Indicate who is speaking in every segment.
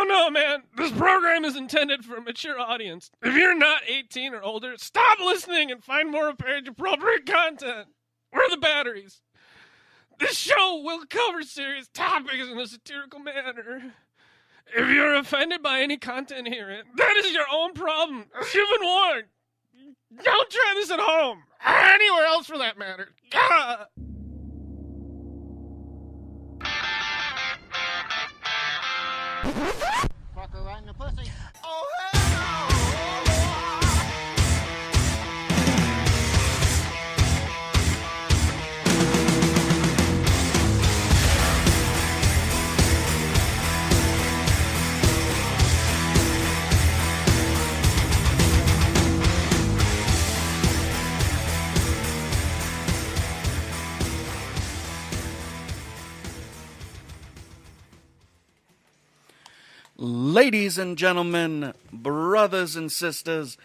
Speaker 1: no, man. This program is intended for a mature audience. If you're not 18 or older, stop listening and find more age-appropriate content. Where are the batteries? This show will cover serious topics in a satirical manner. If you're offended by any content herein, that is your own problem. You've been warned. Don't try this at home. Or anywhere else for that matter. Ah!
Speaker 2: Fucker right in the pussy.
Speaker 3: Oh, hell no!
Speaker 4: Ladies and gentlemen, brothers and sisters,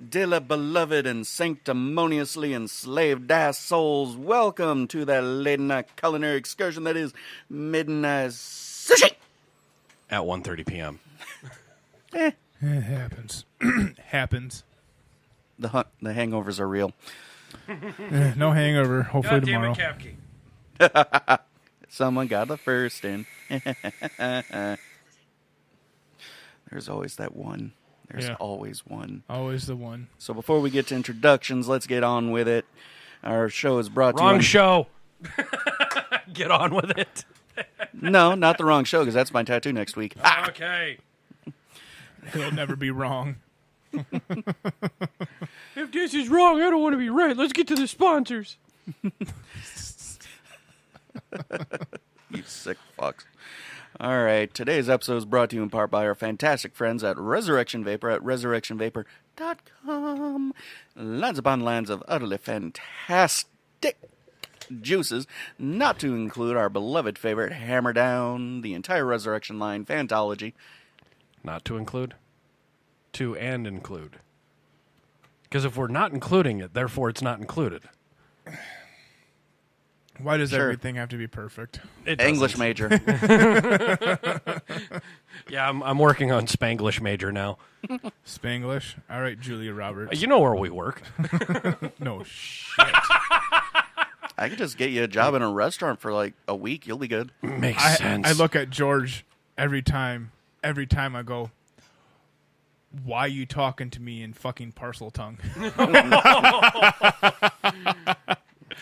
Speaker 4: dearly beloved and sanctimoniously enslaved ass souls, welcome to that late night culinary excursion that is Midnight Sushi!
Speaker 1: At 1:30 p.m.
Speaker 5: It happens. Happens.
Speaker 4: The hangovers are real.
Speaker 5: No hangover. Hopefully tomorrow.
Speaker 1: Capke.
Speaker 4: Someone got the first in. There's always that one. There's always one.
Speaker 5: Always the one.
Speaker 4: So before we get to introductions, let's get on with it. Our show is brought to you...
Speaker 1: Wrong show. Get on with it.
Speaker 4: No, not the wrong show, because that's my tattoo next week.
Speaker 1: Okay.
Speaker 5: It'll never be wrong.
Speaker 1: If this is wrong, I don't want to be right. Let's get to the sponsors.
Speaker 4: You sick fucks. All right, today's episode is brought to you in part by our fantastic friends at Resurrection Vapor at resurrectionvapor.com. Lands upon lands of utterly fantastic juices, not to include our beloved favorite Hammer Down, the entire Resurrection line, Fantology.
Speaker 1: Not to include? To and include. Because if we're not including it, therefore it's not included.
Speaker 5: Why does
Speaker 4: Sure.
Speaker 5: everything have to be perfect?
Speaker 4: English major.
Speaker 1: Yeah, I'm working on Spanglish major now.
Speaker 5: Spanglish? All right, Julia Roberts.
Speaker 1: You know where we work.
Speaker 5: No shit.
Speaker 4: I could just get you a job in a restaurant for like a week. You'll be good.
Speaker 1: Makes sense.
Speaker 5: I look at George every time I go, why you talking to me in fucking parcel tongue?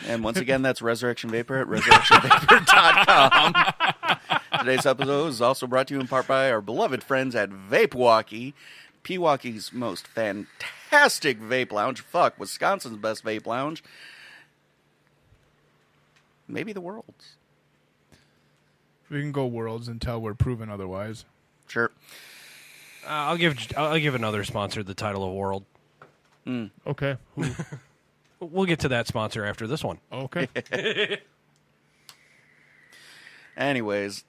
Speaker 4: And once again, that's Resurrection Vapor at resurrectionvapor.com. Today's episode is also brought to you in part by our beloved friends at Vapewalkie, Pewaukee's most fantastic vape lounge. Fuck, Wisconsin's best vape lounge. Maybe the world's.
Speaker 5: We can go worlds until we're proven otherwise.
Speaker 4: Sure.
Speaker 1: I'll give another sponsor the title of world.
Speaker 5: Okay.
Speaker 1: We'll get to that sponsor after this one.
Speaker 5: Okay.
Speaker 4: Anyways,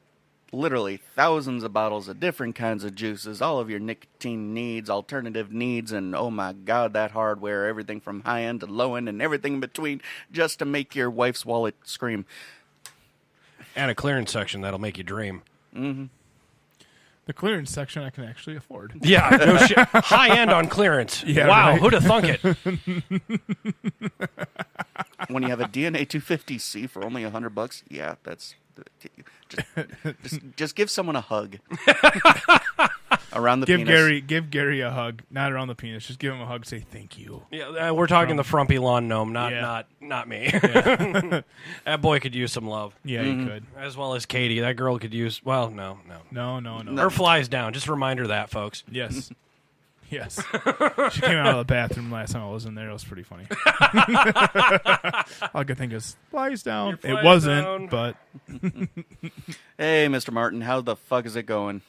Speaker 4: literally thousands of bottles of different kinds of juices, all of your nicotine needs, alternative needs, and oh my god, that hardware, everything from high end to low end and everything in between, just to make your wife's wallet scream.
Speaker 1: And a clearance section that'll make you dream.
Speaker 4: Mm-hmm.
Speaker 5: The clearance section I can actually afford.
Speaker 1: Yeah, no shit. High end on clearance.
Speaker 5: Yeah,
Speaker 1: wow,
Speaker 5: right.
Speaker 1: who'd have thunk it?
Speaker 4: When you have a DNA 250C for only $100, yeah, that's just give someone a hug around the penis.
Speaker 5: Give Gary a hug, not around the penis. Just give him a hug. Say thank you.
Speaker 1: Yeah, we're talking the frumpy lawn gnome, not me.
Speaker 5: Yeah.
Speaker 1: That boy could use some love.
Speaker 5: Yeah, you could.
Speaker 1: As well as Katie. That girl could use. Well, no.
Speaker 5: No.
Speaker 1: Her fly's down. Just remind her that, folks.
Speaker 5: Yes. Yes. She came out of the bathroom last time I was in there. It was pretty funny. All I could think is, flies down.
Speaker 1: Your
Speaker 5: It
Speaker 1: fly's
Speaker 5: wasn't,
Speaker 1: down.
Speaker 5: but...
Speaker 4: Hey, Mr. Martin, how the fuck is it going?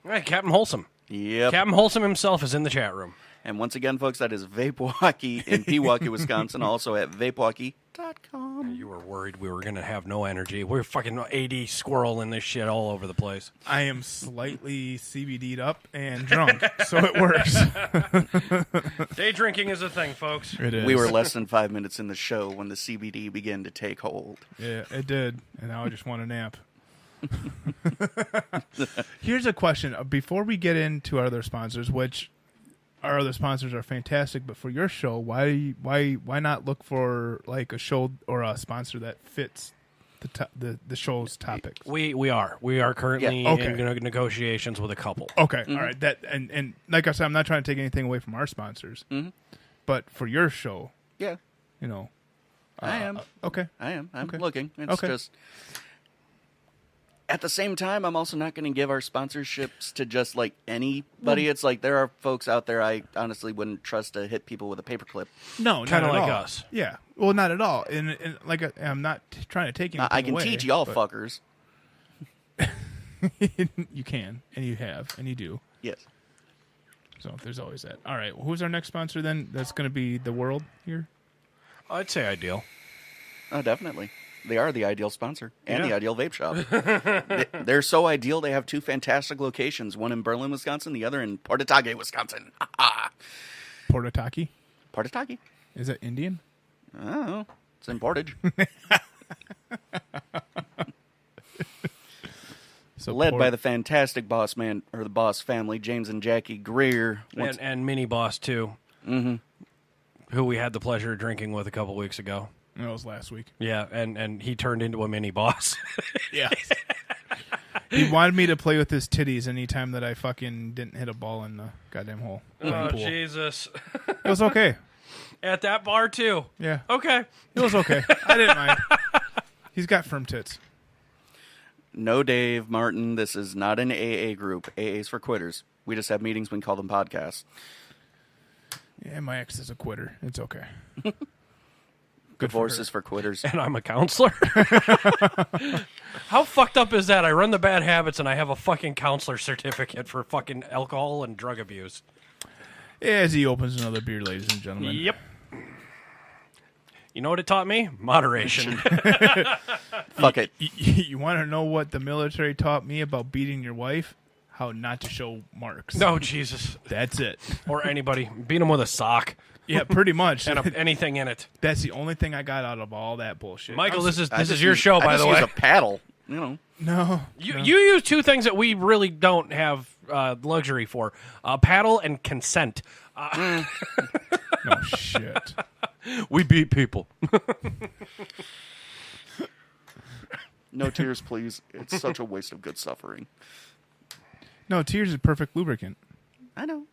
Speaker 1: All right, Captain Wholesome.
Speaker 4: Yep.
Speaker 1: Captain Wholesome himself is in the chat room.
Speaker 4: And once again, folks, that is Vapewalkie in Pewaukee, Wisconsin, also at vapewalkie.com.
Speaker 1: You were worried we were going to have no energy. We're fucking AD squirrel in this shit all over the place.
Speaker 5: I am slightly CBD'd up and drunk, so it works.
Speaker 1: Day drinking is a thing, folks.
Speaker 5: It is.
Speaker 4: We were less than 5 minutes in the show when the CBD began to take hold.
Speaker 5: Yeah, it did. And now I just want a nap. Here's a question. Before we get into our other sponsors, which our other sponsors are fantastic, but for your show, why not look for like a show or a sponsor that fits the show's topics?
Speaker 1: We are currently
Speaker 5: Yeah. Okay.
Speaker 1: in negotiations with a couple.
Speaker 5: Okay, all right. That and like I said, I'm not trying to take anything away from our sponsors, but for your show,
Speaker 4: Yeah,
Speaker 5: you know,
Speaker 4: I am.
Speaker 5: okay.
Speaker 4: I am. I'm
Speaker 5: Okay.
Speaker 4: looking. It's
Speaker 5: Okay.
Speaker 4: just at the same time, I'm also not going to give our sponsorships to just like anybody. It's like there are folks out there I honestly wouldn't trust to hit people with a paperclip.
Speaker 5: No,
Speaker 1: Kinda
Speaker 5: not at
Speaker 1: like
Speaker 5: all.
Speaker 1: us.
Speaker 5: Yeah, well, not at all. And like I'm not trying to take anything
Speaker 4: I can
Speaker 5: away,
Speaker 4: teach y'all
Speaker 5: but
Speaker 4: fuckers.
Speaker 5: You can, and you have, and you do.
Speaker 4: Yes.
Speaker 5: So there's always that. All right, well, who's our next sponsor then? That's going to be the World here.
Speaker 1: I'd say Ideal.
Speaker 4: Oh, definitely. They are the ideal sponsor and the
Speaker 1: Yeah.
Speaker 4: ideal vape shop. They're so ideal. They have two fantastic locations, one in Berlin, Wisconsin, the other in Portatage, Wisconsin.
Speaker 5: Portataki.
Speaker 4: Portatage?
Speaker 5: Is that Indian?
Speaker 4: I don't know. It's in Portage.
Speaker 5: So
Speaker 4: Led by the fantastic boss man, or the boss family, James and Jackie Greer.
Speaker 1: And Mini Boss, too. Mm-hmm. Who we had the pleasure of drinking with a couple weeks ago.
Speaker 5: That was last week.
Speaker 1: Yeah, and he turned into a mini boss.
Speaker 5: Yeah. He wanted me to play with his titties anytime that I fucking didn't hit a ball in the goddamn hole. Playing pool.
Speaker 1: Jesus.
Speaker 5: It was okay.
Speaker 1: At that bar, too.
Speaker 5: Yeah.
Speaker 1: Okay.
Speaker 5: It was okay. I didn't mind. He's got firm tits.
Speaker 4: No, Dave, Martin, this is not an AA group. AA's for quitters. We just have meetings, we can call them podcasts.
Speaker 5: Yeah, my ex is a quitter. It's okay.
Speaker 4: Divorce is for quitters.
Speaker 1: And I'm a counselor. How fucked up is that? I run the bad habits and I have a fucking counselor certificate for fucking alcohol and drug abuse.
Speaker 5: As he opens another beer, ladies and gentlemen.
Speaker 1: Yep. You know what it taught me? Moderation.
Speaker 4: Fuck it.
Speaker 5: You want to know what the military taught me about beating your wife? How not to show marks.
Speaker 1: No, Jesus.
Speaker 5: That's it.
Speaker 1: Or anybody. Beat them with a sock
Speaker 5: Yeah, pretty much.
Speaker 1: and anything in it.
Speaker 5: That's the only thing I got out of all that bullshit.
Speaker 1: Michael, this
Speaker 4: I
Speaker 1: is
Speaker 4: just
Speaker 1: your
Speaker 4: use-
Speaker 1: show,
Speaker 4: I
Speaker 1: by
Speaker 4: just
Speaker 1: the
Speaker 4: use
Speaker 1: way.
Speaker 4: a paddle, you know.
Speaker 5: No.
Speaker 1: You use two things that we really don't have luxury for: paddle and consent.
Speaker 5: No shit.
Speaker 1: We beat people.
Speaker 4: No tears, please. It's such a waste of good suffering.
Speaker 5: No, tears is perfect lubricant.
Speaker 4: I know.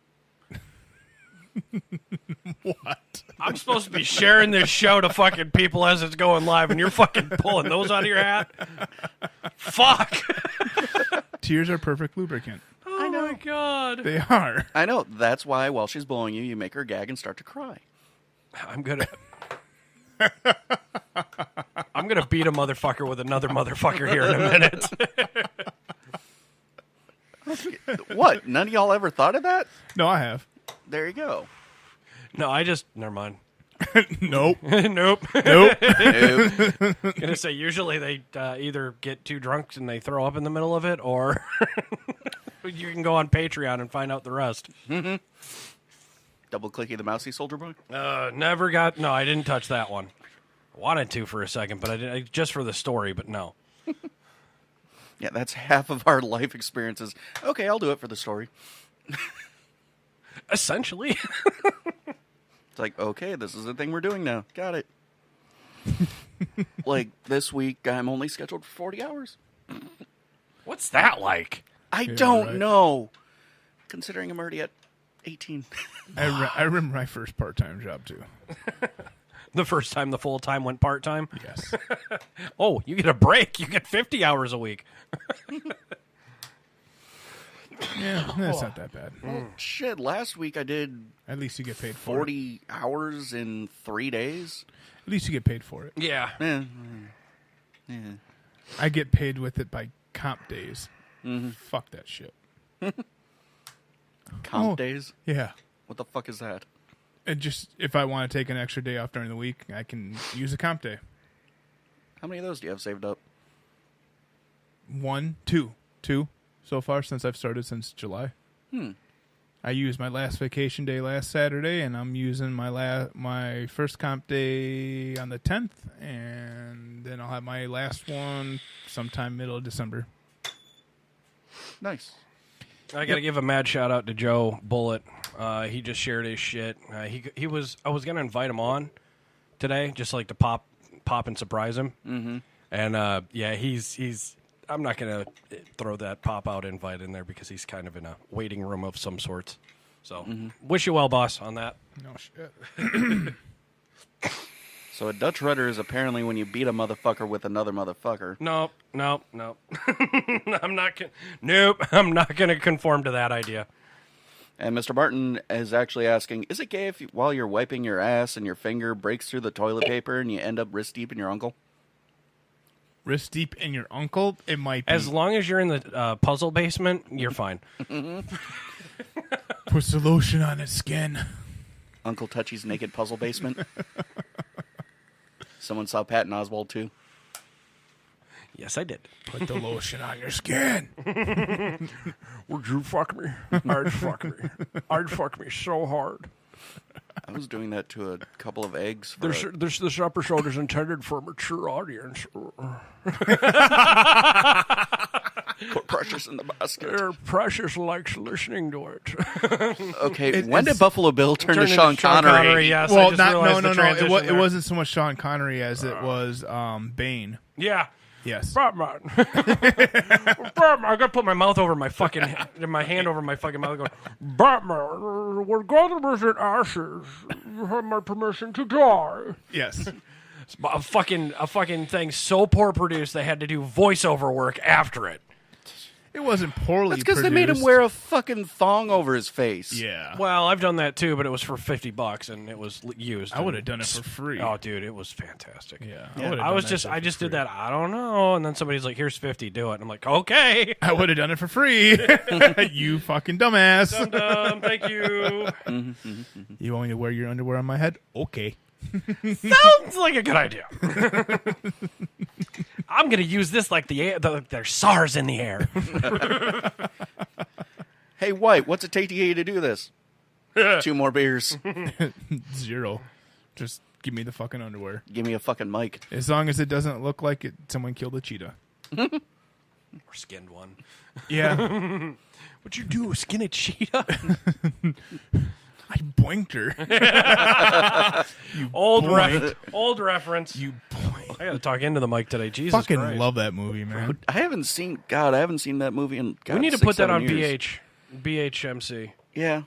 Speaker 5: What?
Speaker 1: I'm supposed to be sharing this show to fucking people as it's going live, and you're fucking pulling those out of your hat? Fuck!
Speaker 5: Tears are perfect lubricant.
Speaker 1: Oh my god.
Speaker 5: They are.
Speaker 4: I know. That's why while she's blowing you, you make her gag and start to cry.
Speaker 1: I'm gonna beat a motherfucker with another motherfucker here in a minute.
Speaker 4: What? None of y'all ever thought of that?
Speaker 5: No, I have.
Speaker 4: There you go.
Speaker 1: No, never mind.
Speaker 5: Nope.
Speaker 1: Nope.
Speaker 5: Nope.
Speaker 4: Nope.
Speaker 1: Gonna say usually they either get too drunk and they throw up in the middle of it, or you can go on Patreon and find out the rest.
Speaker 4: Double clicky the mousy soldier boy.
Speaker 1: Never got. No, I didn't touch that one. Wanted to for a second, but I didn't. Just for the story, but no.
Speaker 4: Yeah, that's half of our life experiences. Okay, I'll do it for the story.
Speaker 1: Essentially.
Speaker 4: It's like, okay, this is the thing we're doing now. Got it. Like, this week, I'm only scheduled for 40 hours.
Speaker 1: What's that like?
Speaker 4: I
Speaker 5: Yeah,
Speaker 4: don't
Speaker 5: right.
Speaker 4: know. Considering I'm already at 18.
Speaker 5: I remember my first part-time job, too.
Speaker 1: The first time the full time went part time?
Speaker 5: Yes.
Speaker 1: Oh, you get a break. You get 50 hours a week.
Speaker 5: Yeah, that's not that bad.
Speaker 4: Shit, last week I did
Speaker 5: At least you get paid for it.
Speaker 4: 40 hours in 3 days.
Speaker 5: At least you get paid for it.
Speaker 1: Yeah.
Speaker 4: Eh,
Speaker 5: I get paid with it by comp days. Fuck that shit.
Speaker 4: comp
Speaker 5: Oh.
Speaker 4: days?
Speaker 5: Yeah.
Speaker 4: What the fuck is that?
Speaker 5: And just if I want to take an extra day off during the week, I can use a comp day.
Speaker 4: How many of those do you have saved up?
Speaker 5: 1, 2 so far since I've started since July. I used my last vacation day last Saturday, and I'm using my first comp day on the 10th, and then I'll have my last one sometime middle of December.
Speaker 4: Nice.
Speaker 1: I got to give a mad shout out to Joe Bullitt. He just shared his shit. I was gonna invite him on today, just like to pop and surprise him. Mm-hmm. And he's. I'm not gonna throw that pop out invite in there because he's kind of in a waiting room of some sorts. So wish you well, boss, on that.
Speaker 5: No shit.
Speaker 4: So a Dutch rudder is apparently when you beat a motherfucker with another motherfucker.
Speaker 1: Nope. I'm not gonna conform to that idea.
Speaker 4: And Mr. Martin is actually asking, is it gay if while you're wiping your ass and your finger breaks through the toilet paper and you end up wrist deep in your uncle?
Speaker 5: Wrist deep in your uncle? It might be.
Speaker 1: As long as you're in the puzzle basement, you're fine.
Speaker 5: Puts the lotion on his skin.
Speaker 4: Uncle Touchy's naked puzzle basement. Someone saw Patton Oswalt too.
Speaker 1: Yes, I did.
Speaker 5: Put the lotion on your skin.
Speaker 1: Would you fuck me? I'd fuck me. I'd fuck me so hard.
Speaker 4: I was doing that to a couple of eggs.
Speaker 1: This episode is intended for a mature audience.
Speaker 4: Put precious in the basket.
Speaker 1: Precious likes listening to it.
Speaker 4: Okay, when did Buffalo Bill turn to Sean
Speaker 1: Connery?
Speaker 4: Connery?
Speaker 1: Yes,
Speaker 5: Well,
Speaker 1: no.
Speaker 5: It wasn't so much Sean Connery as it was Bane.
Speaker 1: Yeah.
Speaker 5: Yes.
Speaker 1: Batman. Batman. I gotta put my mouth over my fucking, my hand over my fucking mouth. Going, Batman. When Gotham is in ashes, you have my permission to die.
Speaker 5: Yes.
Speaker 1: A fucking thing so poor produced they had to do voiceover work after it.
Speaker 5: It wasn't poorly
Speaker 4: That's because they
Speaker 5: produced.
Speaker 4: made him wear a fucking thong over his face.
Speaker 5: Yeah.
Speaker 1: Well, I've done that too, but it was for $50 and it was used.
Speaker 5: I would have done it for free.
Speaker 1: Oh, dude, it was fantastic.
Speaker 5: Yeah.
Speaker 1: I just did that. I don't know, and then somebody's like, "Here's 50, do it." And I'm like, "Okay."
Speaker 5: I would have done it for free. You fucking dumbass.
Speaker 1: Dumb, thank you.
Speaker 5: You want me to wear your underwear on my head? Okay.
Speaker 1: Sounds like a good idea. I'm gonna use this like there's SARS in the air.
Speaker 4: Hey, White, what's it take to get you to do this? 2 more beers.
Speaker 5: 0. Just give me the fucking underwear.
Speaker 4: Give me a fucking mic.
Speaker 5: As long as it doesn't look like someone killed a cheetah.
Speaker 1: Or skinned one.
Speaker 5: Yeah.
Speaker 1: What'd you do? Skin a cheetah?
Speaker 5: I boinked her.
Speaker 1: Old reference.
Speaker 5: You boink.
Speaker 1: I gotta talk into the mic today. Jesus
Speaker 5: Fucking
Speaker 1: Christ.
Speaker 5: love that movie, man.
Speaker 4: I haven't seen that movie in
Speaker 1: We need to
Speaker 4: 6,
Speaker 1: put that
Speaker 4: 7
Speaker 1: on
Speaker 4: years.
Speaker 1: BHMC.
Speaker 4: Yeah.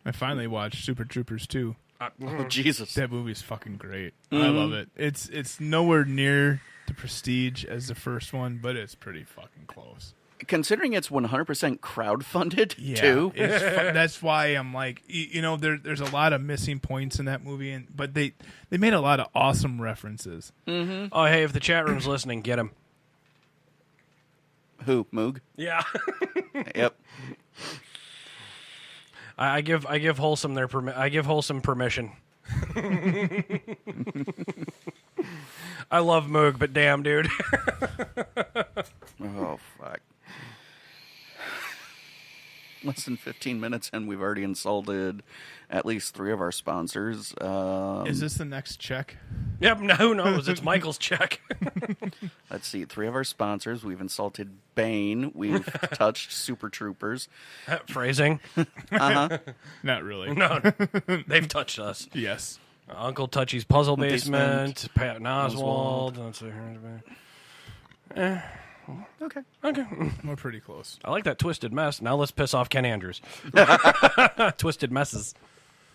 Speaker 5: I finally watched Super Troopers 2.
Speaker 4: Oh, Jesus.
Speaker 5: That movie's fucking great. I love it. It's nowhere near the prestige as the first one, but it's pretty fucking close.
Speaker 4: Considering it's 100% crowdfunded,
Speaker 5: Yeah,
Speaker 4: too.
Speaker 5: that's why I'm like, there's a lot of missing points in that movie, but they made a lot of awesome references.
Speaker 4: Mm-hmm.
Speaker 1: Oh, hey, if the chat room's listening, get him.
Speaker 4: Who? Moog?
Speaker 1: Yeah.
Speaker 4: Yep.
Speaker 1: I give Wholesome I give Wholesome permission. I love Moog, but damn, dude.
Speaker 4: Oh, fuck. Less than 15 minutes, and we've already insulted at least 3 of our sponsors.
Speaker 5: Is this the next check?
Speaker 1: Yep, no, who knows? It's Michael's check.
Speaker 4: Let's see. 3 of our sponsors. We've insulted Bane. We've touched Super Troopers.
Speaker 1: Phrasing.
Speaker 4: Uh-huh.
Speaker 5: Not really.
Speaker 1: No, they've touched us.
Speaker 5: Yes.
Speaker 1: Uncle Touchy's Puzzle Basement, Patton Oswalt.
Speaker 4: Okay.
Speaker 5: We're pretty close.
Speaker 1: I like that Twisted Mess. Now let's piss off Ken Andrews. Twisted Messes.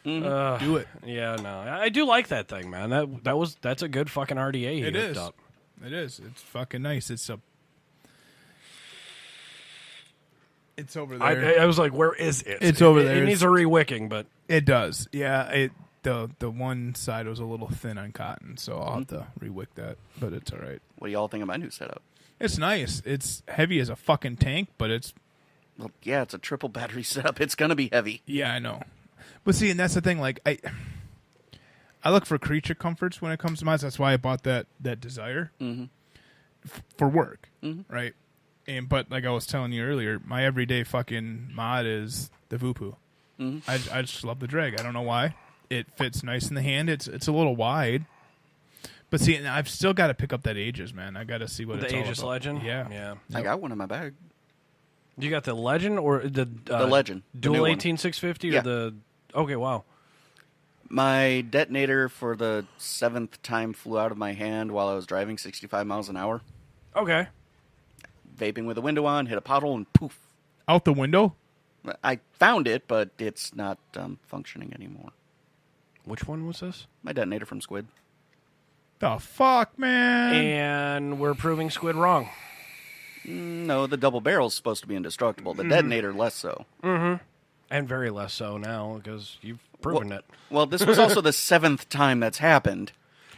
Speaker 5: Do it.
Speaker 1: Yeah, no, I do like that thing, man. That's a good fucking RDA. He
Speaker 5: It
Speaker 1: hooked
Speaker 5: is.
Speaker 1: Up.
Speaker 5: It is. It's fucking nice. It's over there.
Speaker 1: I was like, where is it?
Speaker 5: It's over there.
Speaker 1: It needs a re-wicking, but
Speaker 5: It does. Yeah. The one side was a little thin on cotton, so I'll have to re-wick that. But it's all right.
Speaker 4: What do y'all think of my new setup?
Speaker 5: It's nice. It's heavy as a fucking tank, but it's...
Speaker 4: Well, yeah, it's a triple battery setup. It's going to be heavy.
Speaker 5: Yeah, I know. But see, and that's the thing. Like, I look for creature comforts when it comes to mine. That's why I bought that Desire for work, right? But like I was telling you earlier, my everyday fucking mod is the Vupu. I just love the drag. I don't know why. It fits nice in the hand. It's a little wide. But see, I've still got to pick up that Aegis, man. I got to see what
Speaker 1: the
Speaker 5: it's all
Speaker 1: Aegis
Speaker 5: about.
Speaker 1: Legend.
Speaker 5: Yeah.
Speaker 1: Yeah.
Speaker 4: I got one in my bag.
Speaker 1: You got the Legend or the
Speaker 4: Legend. The
Speaker 1: Dual
Speaker 4: new one.
Speaker 1: 18650
Speaker 4: Yeah.
Speaker 1: or the... Okay, wow.
Speaker 4: My detonator for the 7th time flew out of my hand while I was driving 65 miles an hour.
Speaker 1: Okay.
Speaker 4: Vaping with the window on, hit a pothole, and poof.
Speaker 5: Out the window?
Speaker 4: I found it, but it's not functioning anymore.
Speaker 1: Which one was this?
Speaker 4: My detonator from Squid.
Speaker 5: The fuck, man?
Speaker 1: And we're proving Squid wrong.
Speaker 4: No, the double barrel's supposed to be indestructible. The detonator, less so.
Speaker 1: Mm-hmm. And very less so now, because you've proven it.
Speaker 4: Well, this was also the 7th time that's happened.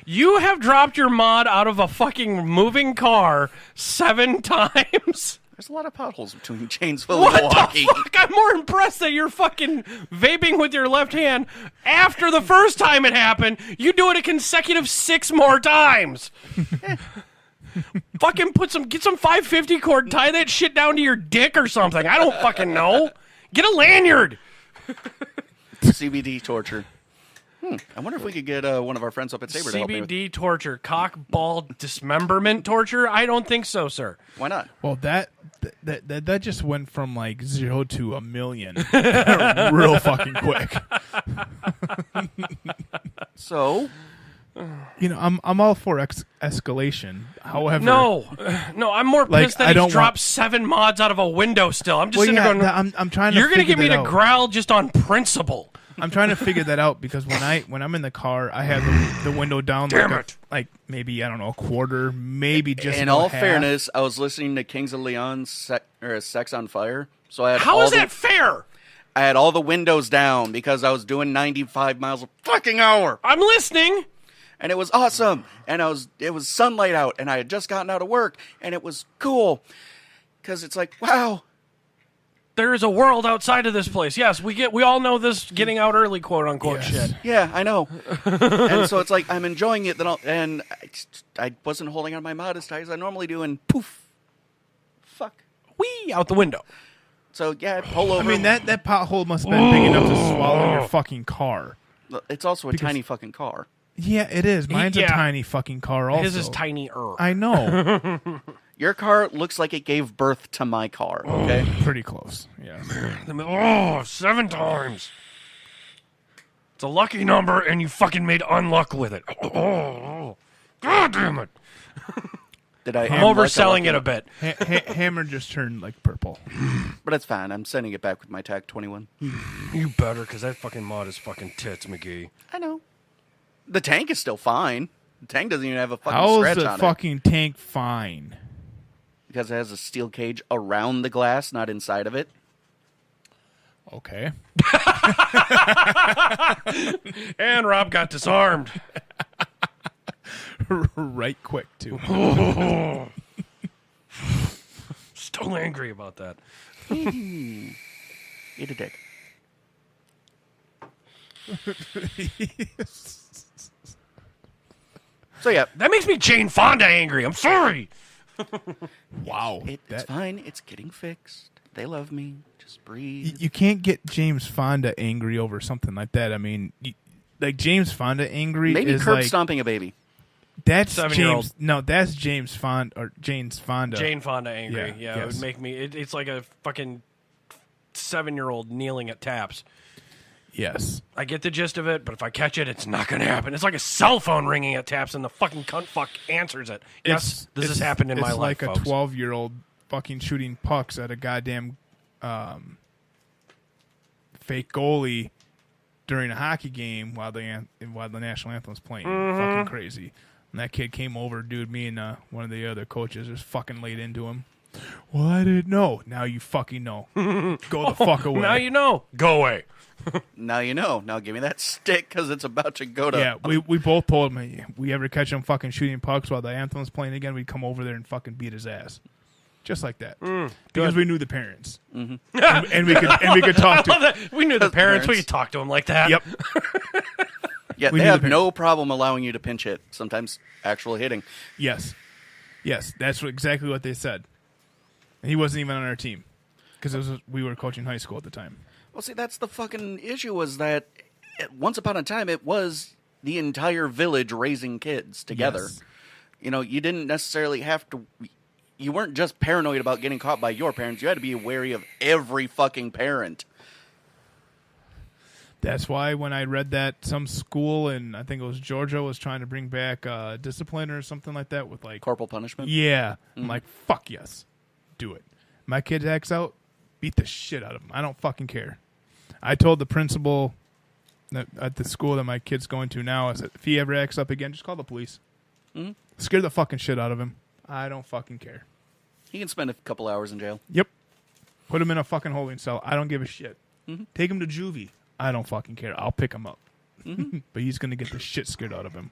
Speaker 1: You have dropped your mod out of a fucking moving car 7 times?
Speaker 4: There's a lot of potholes between Janesville
Speaker 1: What
Speaker 4: and Milwaukee.
Speaker 1: the fuck? I'm more impressed that you're fucking vaping with your left hand after the first time it happened. You do it a consecutive 6 more times. Fucking get some 550 cord, tie that shit down to your dick or something. I don't fucking know. Get a lanyard.
Speaker 4: CBD torture. I wonder if we could get one of our friends up at Sabre to help me with.
Speaker 1: CBD torture, cock ball dismemberment torture? I don't think so, sir.
Speaker 4: Why not?
Speaker 5: Well, that just went from like 0 to 1,000,000 real fucking quick.
Speaker 4: So,
Speaker 5: You know, I'm all for escalation. However,
Speaker 1: No, I'm more
Speaker 5: Like,
Speaker 1: pissed that
Speaker 5: I
Speaker 1: he's
Speaker 5: don't
Speaker 1: dropped 7 mods out of a window still. I'm just
Speaker 5: well,
Speaker 1: sitting
Speaker 5: yeah,
Speaker 1: there going,
Speaker 5: I'm trying to.
Speaker 1: you're going to
Speaker 5: figure
Speaker 1: get me
Speaker 5: that
Speaker 1: to
Speaker 5: out.
Speaker 1: growl just on principle.
Speaker 5: I'm trying to figure that out because when I'm in the car, I have the window down.
Speaker 1: Damn
Speaker 5: like
Speaker 1: it.
Speaker 5: like maybe, I don't know, a quarter, maybe just
Speaker 4: in
Speaker 5: about
Speaker 4: all
Speaker 5: half.
Speaker 4: fairness, I was listening to Kings of Leon's Sex on Fire. So I had
Speaker 1: How
Speaker 4: all
Speaker 1: is that fair?
Speaker 4: I had all the windows down because I was doing 95 miles a fucking hour.
Speaker 1: I'm listening.
Speaker 4: And it was awesome. And it was sunlight out, and I had just gotten out of work, and it was cool. Because it's like, wow.
Speaker 1: There is a world outside of this place. Yes, we all know this getting out early, quote unquote shit.
Speaker 4: Yeah, I know. And so it's like, I'm enjoying it, and I wasn't holding on my mod as tight as I normally do, and poof. Fuck.
Speaker 1: Whee out the window.
Speaker 4: So, yeah, I pull over.
Speaker 5: I mean, that pothole must have been big enough to swallow your fucking car.
Speaker 4: It's also a tiny fucking car.
Speaker 5: Yeah, it is. Mine's a
Speaker 1: Yeah.
Speaker 5: tiny fucking car also.
Speaker 1: His is tiny-er.
Speaker 5: I know.
Speaker 4: Your car looks like it gave birth to my car, okay?
Speaker 5: Pretty close. Yeah.
Speaker 1: Oh, 7 times. It's a lucky number, and you fucking made unluck with it. Oh, God damn it.
Speaker 4: Did I?
Speaker 1: I'm
Speaker 4: am
Speaker 1: overselling
Speaker 4: like
Speaker 1: it a bit.
Speaker 5: Hammer just turned like purple.
Speaker 4: But it's fine. I'm sending it back with my TAC 21.
Speaker 1: You better, because that fucking mod is fucking tits, McGee.
Speaker 4: I know. The tank is still fine. The tank doesn't even have a fucking
Speaker 5: How
Speaker 4: scratch
Speaker 5: is the
Speaker 4: on it.
Speaker 5: fucking tank fine?
Speaker 4: Because it has a steel cage around the glass, not inside of it.
Speaker 5: Okay.
Speaker 1: And Rob got disarmed.
Speaker 5: Right quick, too.
Speaker 1: Still angry about that.
Speaker 4: Eat a dick. So yeah,
Speaker 1: That makes me Jane Fonda angry. I'm sorry.
Speaker 5: Wow.
Speaker 4: it's fine. It's getting fixed. They love me. Just breathe.
Speaker 5: You can't get James Fonda angry over something like that. I mean, like James Fonda angry
Speaker 4: Maybe
Speaker 5: is
Speaker 4: curb
Speaker 5: like
Speaker 4: stomping a baby.
Speaker 5: that's
Speaker 1: 7-year-old.
Speaker 5: James. No, that's James Fonda or James Fonda.
Speaker 1: Jane Fonda angry.
Speaker 5: Yeah,
Speaker 1: Yeah, it
Speaker 5: yes.
Speaker 1: would make me. It's like a fucking 7-year-old kneeling at taps.
Speaker 5: Yes.
Speaker 1: I get the gist of it, but if I catch it, it's not going to happen. It's like a cell phone ringing at taps, and the fucking cunt fuck answers it. Yes, this has happened in my life,
Speaker 5: It's like
Speaker 1: folks.
Speaker 5: a 12-year-old fucking shooting pucks at a goddamn fake goalie during a hockey game while the national anthem's playing.
Speaker 1: Mm-hmm.
Speaker 5: Fucking crazy. And that kid came over, dude. Me and one of the other coaches just fucking laid into him. Well, I didn't know. Now you fucking know. Go the fuck away.
Speaker 1: Now you know. Go away.
Speaker 4: Now you know. Now give me that stick because it's about to go to.
Speaker 5: Yeah, we both told him, hey, we ever catch him fucking shooting pucks while the anthem's playing again, we'd come over there and fucking beat his ass. Just like that. Because we knew the parents. Mm-hmm. and we could talk to
Speaker 1: Love that. We knew the parents. We
Speaker 4: parents.
Speaker 1: could talk to them like that.
Speaker 5: Yep.
Speaker 4: Yeah,
Speaker 5: We
Speaker 4: they
Speaker 5: knew
Speaker 4: have
Speaker 5: the
Speaker 4: no problem allowing you to pinch hit. Sometimes actual hitting.
Speaker 5: Yes. That's exactly what they said. And he wasn't even on our team. Because we were coaching high school at the time.
Speaker 4: Well, see, that's the fucking issue. Was that once upon a time it was the entire village raising kids together.
Speaker 5: Yes.
Speaker 4: You know, you didn't necessarily have to. you weren't just paranoid about getting caught by your parents. You had to be wary of every fucking parent.
Speaker 5: That's why when I read that some school in, I think it was Georgia, was trying to bring back discipline or something like that with like
Speaker 4: Corporal punishment?
Speaker 5: Yeah. I'm like, fuck yes. Do it. My kid acts out, beat the shit out of him. I don't fucking care. I told the principal at the school that my kid's going to now, I said, if he ever acts up again, just call the police.
Speaker 4: Mm-hmm.
Speaker 5: Scare the fucking shit out of him. I don't fucking care.
Speaker 4: He can spend a couple hours in jail.
Speaker 5: Yep. Put him in a fucking holding cell. I don't give a shit.
Speaker 4: Mm-hmm.
Speaker 5: Take him to juvie. I don't fucking care. I'll pick him up.
Speaker 4: Mm-hmm.
Speaker 5: But he's going to get the shit scared out of him.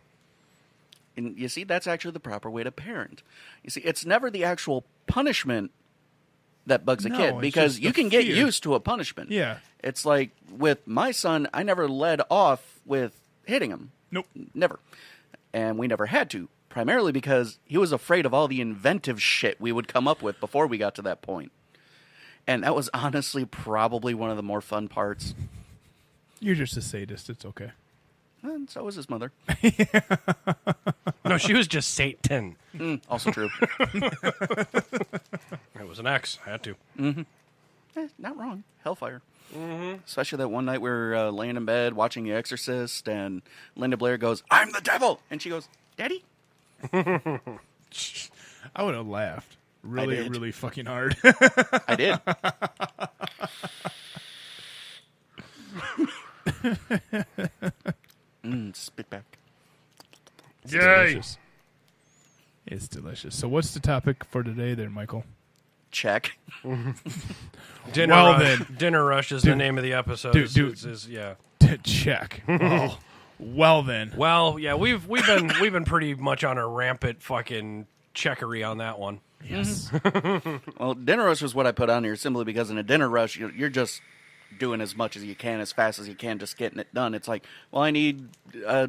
Speaker 4: And you see, that's actually the proper way to parent. You see, it's never the actual punishment that bugs a
Speaker 5: No,
Speaker 4: kid,
Speaker 5: it's
Speaker 4: because
Speaker 5: just
Speaker 4: you
Speaker 5: the
Speaker 4: can get
Speaker 5: fear.
Speaker 4: used to a punishment.
Speaker 5: Yeah.
Speaker 4: It's like with my son, I never led off with hitting him.
Speaker 5: Nope.
Speaker 4: Never. And we never had to, primarily because he was afraid of all the inventive shit we would come up with before we got to that point. And that was honestly probably one of the more fun parts.
Speaker 5: You're just a sadist. It's okay.
Speaker 4: And so was his mother.
Speaker 1: No, she was just Satan.
Speaker 4: Also true.
Speaker 1: It was an X. I had to.
Speaker 4: Not wrong. Hellfire. Especially that one night we were laying in bed watching The Exorcist, and Linda Blair goes, "I'm the devil!" And she goes, "Daddy?"
Speaker 5: I would have laughed really,
Speaker 4: did.
Speaker 5: really fucking hard.
Speaker 4: I did. Spit back.
Speaker 5: It's delicious. It's delicious. So what's the topic for today there, Michael?
Speaker 4: Check.
Speaker 1: Dinner
Speaker 5: Well,
Speaker 1: Rush.
Speaker 5: then.
Speaker 1: Dinner Rush is the name of the episode.
Speaker 5: Dude,
Speaker 1: Yeah.
Speaker 5: Check. Oh. Well then.
Speaker 1: Well, yeah, we've been pretty much on a rampant fucking checkery on that one.
Speaker 5: Yes.
Speaker 4: Well, dinner rush was what I put on here simply because in a dinner rush, you're just doing as much as you can, as fast as you can, just getting it done. It's like, well, I need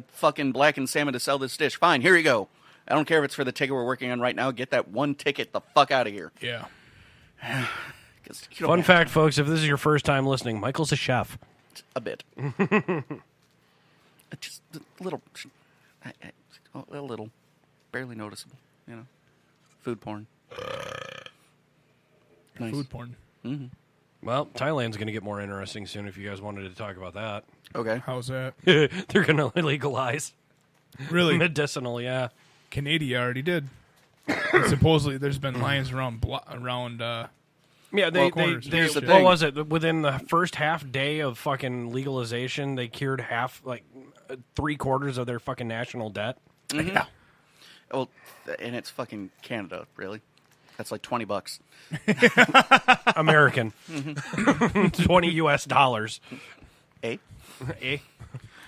Speaker 4: fucking blackened salmon to sell this dish. Fine, here you go. I don't care if it's for the ticket we're working on right now. Get that one ticket the fuck out of here.
Speaker 5: Yeah.
Speaker 4: 'Cause you don't
Speaker 1: Fun
Speaker 4: have
Speaker 1: fact, folks, if this is your first time listening, Michael's a chef.
Speaker 4: a bit. Just a little, a little, barely noticeable. You know, food porn. Nice.
Speaker 5: Food porn.
Speaker 1: Well, Thailand's going to get more interesting soon if you guys wanted to talk about that.
Speaker 4: Okay.
Speaker 5: How's that?
Speaker 1: They're going to legalize
Speaker 5: Really?
Speaker 1: medicinal, yeah.
Speaker 5: Canada already did. And supposedly there's been lines around
Speaker 1: Yeah,
Speaker 5: corners.
Speaker 4: Here's the
Speaker 1: what
Speaker 4: thing.
Speaker 1: was it? Within the first half day of fucking legalization, they cured half, like 3/4 of their fucking national debt.
Speaker 5: Yeah.
Speaker 4: Well, and it's fucking Canada, really. That's like $20.
Speaker 1: American. $20 US.
Speaker 4: Eh?
Speaker 1: Eh?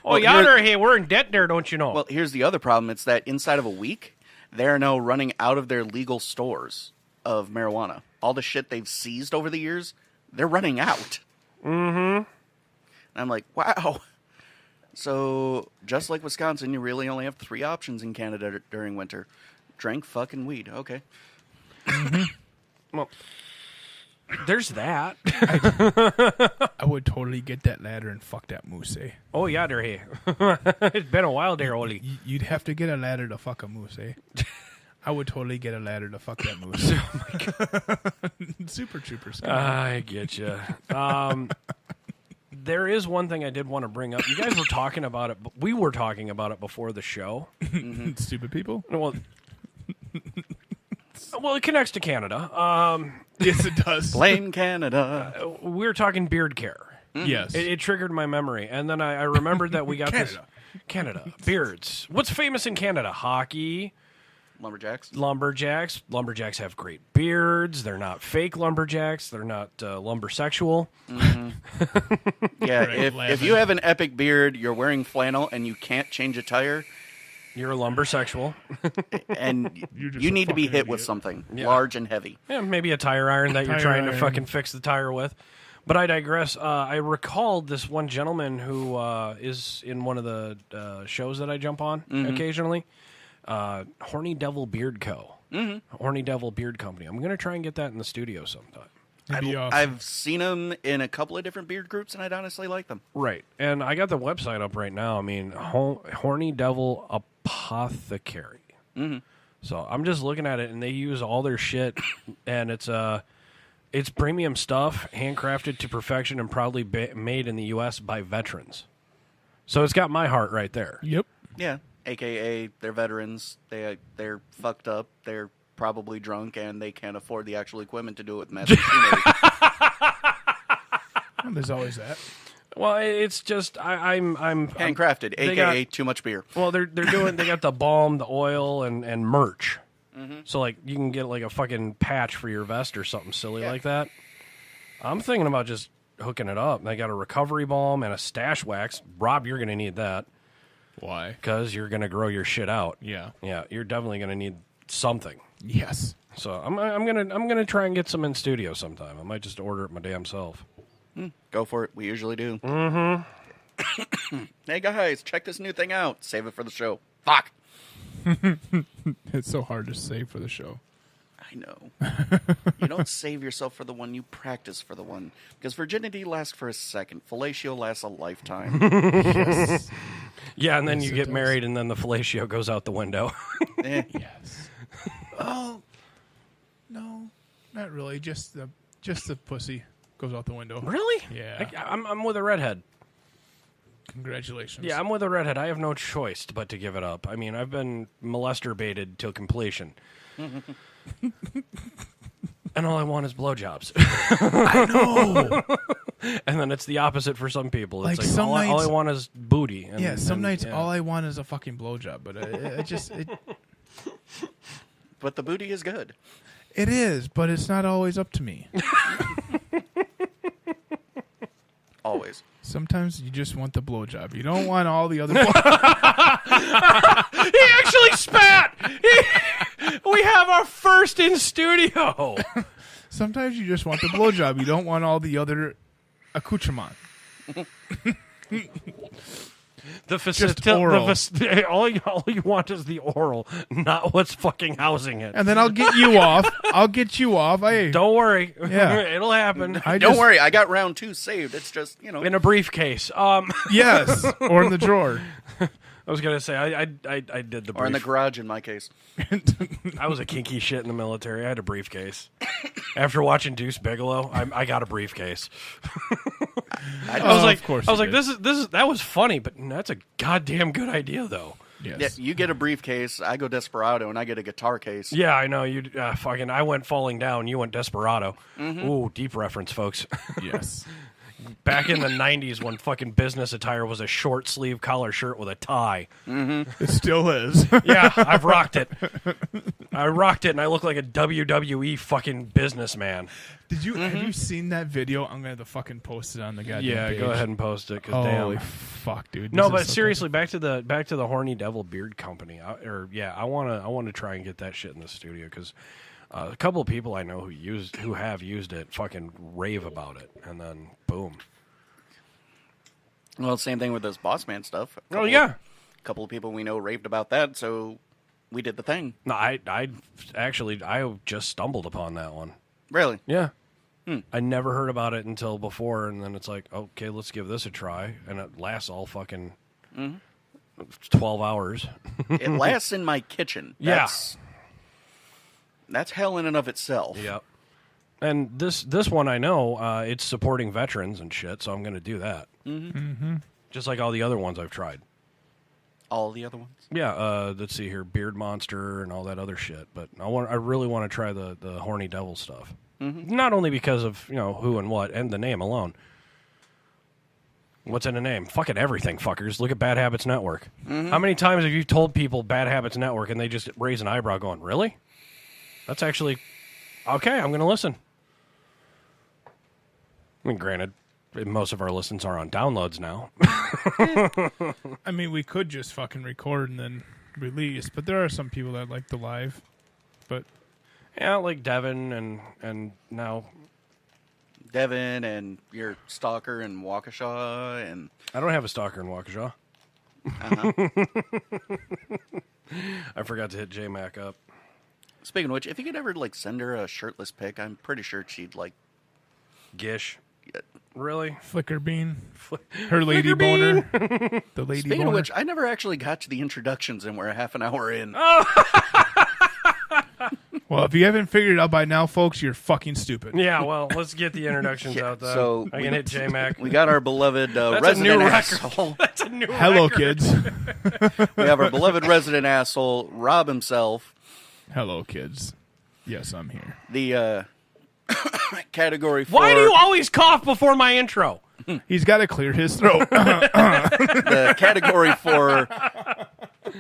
Speaker 1: Oh,
Speaker 4: Well,
Speaker 1: yonder, hey, we're in debt there, don't you know?
Speaker 4: Well, here's the other problem. It's that inside of a week, they're now running out of their legal stores of marijuana. All the shit they've seized over the years, they're running out. Mm-hmm. And I'm like, wow. So, just like Wisconsin, you really only have 3 options in Canada during winter. Drink, fucking weed. Okay.
Speaker 1: Well, there's that.
Speaker 5: I would totally get that ladder and fuck that moose, eh?
Speaker 1: Oh, yonder, hey. It's been a while there, Oli.
Speaker 5: You'd have to get a ladder to fuck a moose, eh? I would totally get a ladder to fuck that moose. Super Troopers.
Speaker 1: I get you. There is one thing I did want to bring up. You guys were talking about it. We were talking about it before the show.
Speaker 5: Stupid people?
Speaker 1: Well, it connects to Canada.
Speaker 5: Yes, it does.
Speaker 4: Blame Canada.
Speaker 1: We were talking beard care.
Speaker 5: Yes.
Speaker 1: It triggered my memory. And then I remembered that we got this. Canada. Beards. What's famous in Canada? Hockey.
Speaker 4: Lumberjacks.
Speaker 1: Lumberjacks have great beards. They're not fake lumberjacks. They're not lumbersexual.
Speaker 4: Yeah,
Speaker 5: Right,
Speaker 4: if you have an epic beard, you're wearing flannel, and you can't change a tire,
Speaker 1: You're a lumbersexual.
Speaker 4: and
Speaker 5: You're just
Speaker 4: you
Speaker 5: a
Speaker 4: need to be
Speaker 5: fucking
Speaker 4: hit with
Speaker 5: idiot.
Speaker 4: something
Speaker 1: Yeah.
Speaker 4: large and heavy.
Speaker 1: Yeah, maybe a tire iron that you're
Speaker 5: Tire
Speaker 1: trying to
Speaker 5: iron.
Speaker 1: fucking fix the tire with. But I digress. I recalled this one gentleman who is in one of the shows that I jump on occasionally. Horny Devil Beard Co. Horny Devil Beard Company. I'm going to try and get that in the studio sometime.
Speaker 5: It'd be awesome.
Speaker 4: I've seen them in a couple of different beard groups, and I'd honestly like them.
Speaker 1: Right. And I got the website up right now. I mean, Horny Devil Apothecary. So I'm just looking at it, and they use all their shit, and it's premium stuff, handcrafted to perfection, and proudly made in the U.S. by veterans. So it's got my heart right there.
Speaker 5: Yep.
Speaker 4: Yeah, AKA they're veterans. They're fucked up. They're probably drunk, and they can't afford the actual equipment to do it with massive machinery.
Speaker 5: Well, there's always that.
Speaker 1: Well, it's just I'm
Speaker 4: Handcrafted, AKA too much beer.
Speaker 1: Well, they're doing. They got the balm, the oil, and merch. Mm-hmm. So like you can get like a fucking patch for your vest or something silly like that. I'm thinking about just hooking it up. They got a recovery balm and a stash wax. Rob, you're gonna need that.
Speaker 5: Why?
Speaker 1: Because you're gonna grow your shit out.
Speaker 5: Yeah.
Speaker 1: Yeah, you're definitely gonna need something.
Speaker 5: Yes.
Speaker 1: So I'm gonna try and get some in studio sometime. I might just order it my damn self.
Speaker 4: Go for it. We usually do. Mm-hmm. Hey, guys, check this new thing out. Save it for the show. Fuck.
Speaker 5: It's so hard to save for the show.
Speaker 4: I know. You don't save yourself for the one, you practice for the one. Because virginity lasts for a second. Fellatio lasts a lifetime.
Speaker 5: Yes.
Speaker 1: Yeah, and then
Speaker 5: Yes,
Speaker 1: you
Speaker 5: it
Speaker 1: get
Speaker 5: does.
Speaker 1: married, and then the fellatio goes out the window.
Speaker 5: Yes. Oh. No, not really. Just the pussy goes out the window.
Speaker 1: Really?
Speaker 5: Yeah.
Speaker 1: I'm with a redhead.
Speaker 5: Congratulations.
Speaker 1: Yeah, I'm with a redhead. I have no choice but to give it up. I mean, I've been molester-baited till completion. And all I want is blowjobs.
Speaker 5: I know.
Speaker 1: And then it's the opposite for some people. It's
Speaker 5: Like,
Speaker 1: like
Speaker 5: some
Speaker 1: all
Speaker 5: nights-
Speaker 1: I want is booty. And,
Speaker 5: Yeah, some nights
Speaker 1: yeah.
Speaker 5: all I want is a fucking blowjob, but
Speaker 4: But the booty is good.
Speaker 5: it is, but it's not always up to me.
Speaker 4: Always.
Speaker 5: Sometimes you just want the blowjob. You don't want all the other.
Speaker 1: He actually spat! We have our first in studio!
Speaker 5: Sometimes you just want the blowjob. You don't want all the other accoutrement. Just oral.
Speaker 1: All you want is the oral, not what's fucking housing it.
Speaker 5: And then I'll get you off. Hey,
Speaker 1: Don't worry.
Speaker 5: Yeah.
Speaker 1: It'll happen.
Speaker 4: Don't worry, I got round 2 saved. It's just,
Speaker 1: In a briefcase.
Speaker 5: Yes, or in the drawer.
Speaker 1: I was gonna say I did the
Speaker 4: or in the
Speaker 1: brief.
Speaker 4: garage in my case.
Speaker 1: I was a kinky shit in the military. I had a briefcase. After watching Deuce Bigelow, I got a briefcase. I was like,
Speaker 5: of course
Speaker 1: I was
Speaker 5: you
Speaker 1: like, this is that was funny, but that's a goddamn good idea though.
Speaker 5: Yes.
Speaker 4: Yeah, you get a briefcase, I go Desperado, and I get a guitar case.
Speaker 1: Yeah, I know you. Fucking, I went Falling Down. You went Desperado. Ooh, deep reference, folks.
Speaker 5: Yes.
Speaker 1: Back in the '90s, when fucking business attire was a short sleeve collar shirt with a tie.
Speaker 5: It still is.
Speaker 1: Yeah, I've rocked it. I rocked it, and I look like a WWE fucking businessman.
Speaker 5: Did you have you seen that video? I'm gonna have to fucking post it on the goddamn
Speaker 1: Yeah,
Speaker 5: page.
Speaker 1: go ahead and post it. Cause
Speaker 5: Holy
Speaker 1: damn.
Speaker 5: fuck, dude!
Speaker 1: No,
Speaker 5: This
Speaker 1: but
Speaker 5: is so
Speaker 1: seriously, back to the horny devil beard company. I want to try and get that shit in the studio because a couple of people I know who have used it fucking rave about it, and then boom.
Speaker 4: Well, same thing with this Boss Man stuff.
Speaker 1: Oh yeah.
Speaker 4: A couple of people we know raved about that, so we did the thing.
Speaker 1: No, I just stumbled upon that one.
Speaker 4: Really?
Speaker 1: Yeah. I never heard about it until before, and then it's like, okay, let's give this a try, and it lasts all fucking 12 hours.
Speaker 4: It lasts in my kitchen.
Speaker 1: Yeah.
Speaker 4: That's hell in and of itself.
Speaker 1: Yep. And this one I know, it's supporting veterans and shit, so I'm going to do that. Just like all the other ones I've tried.
Speaker 4: All the other ones?
Speaker 1: Yeah, let's see here, Beard Monster and all that other shit. But I really want to try the Horny Devil stuff. Not only because of who and what and the name alone. What's in a name? Fucking everything, fuckers. Look at Bad Habits Network. How many times have you told people Bad Habits Network and they just raise an eyebrow going, really? That's actually okay. I'm going to listen. I mean, granted, most of our listens are on downloads now.
Speaker 5: I mean, we could just fucking record and then release, but there are some people that like the live. But
Speaker 1: Yeah, like Devin and now
Speaker 4: Devin and your stalker in Waukesha and...
Speaker 1: I don't have a stalker in Waukesha. I forgot to hit J-Mac up.
Speaker 4: Speaking of which, if you could ever send her a shirtless pic, I'm pretty sure she'd
Speaker 1: Gish.
Speaker 4: yeah.
Speaker 1: Really?
Speaker 5: Flicker Bean, her lady
Speaker 1: Flicker
Speaker 5: boner, the lady
Speaker 4: Speaking
Speaker 5: boner.
Speaker 4: of which, I never actually got to the introductions and we're a half an hour in.
Speaker 5: Well, if you haven't figured it out by now, folks, you're fucking stupid.
Speaker 1: Yeah, well, let's get the introductions out there.
Speaker 4: So
Speaker 1: I can hit J-Mac.
Speaker 4: We got our beloved
Speaker 1: That's
Speaker 4: resident
Speaker 1: a new
Speaker 4: asshole.
Speaker 1: record. That's a new
Speaker 5: Hello,
Speaker 1: record.
Speaker 5: kids.
Speaker 4: We have our beloved resident asshole, Rob himself.
Speaker 5: Hello, kids. Yes, I'm here.
Speaker 4: The category 4.
Speaker 1: Why do you always cough before my intro?
Speaker 5: He's got to clear his throat.
Speaker 4: The category 4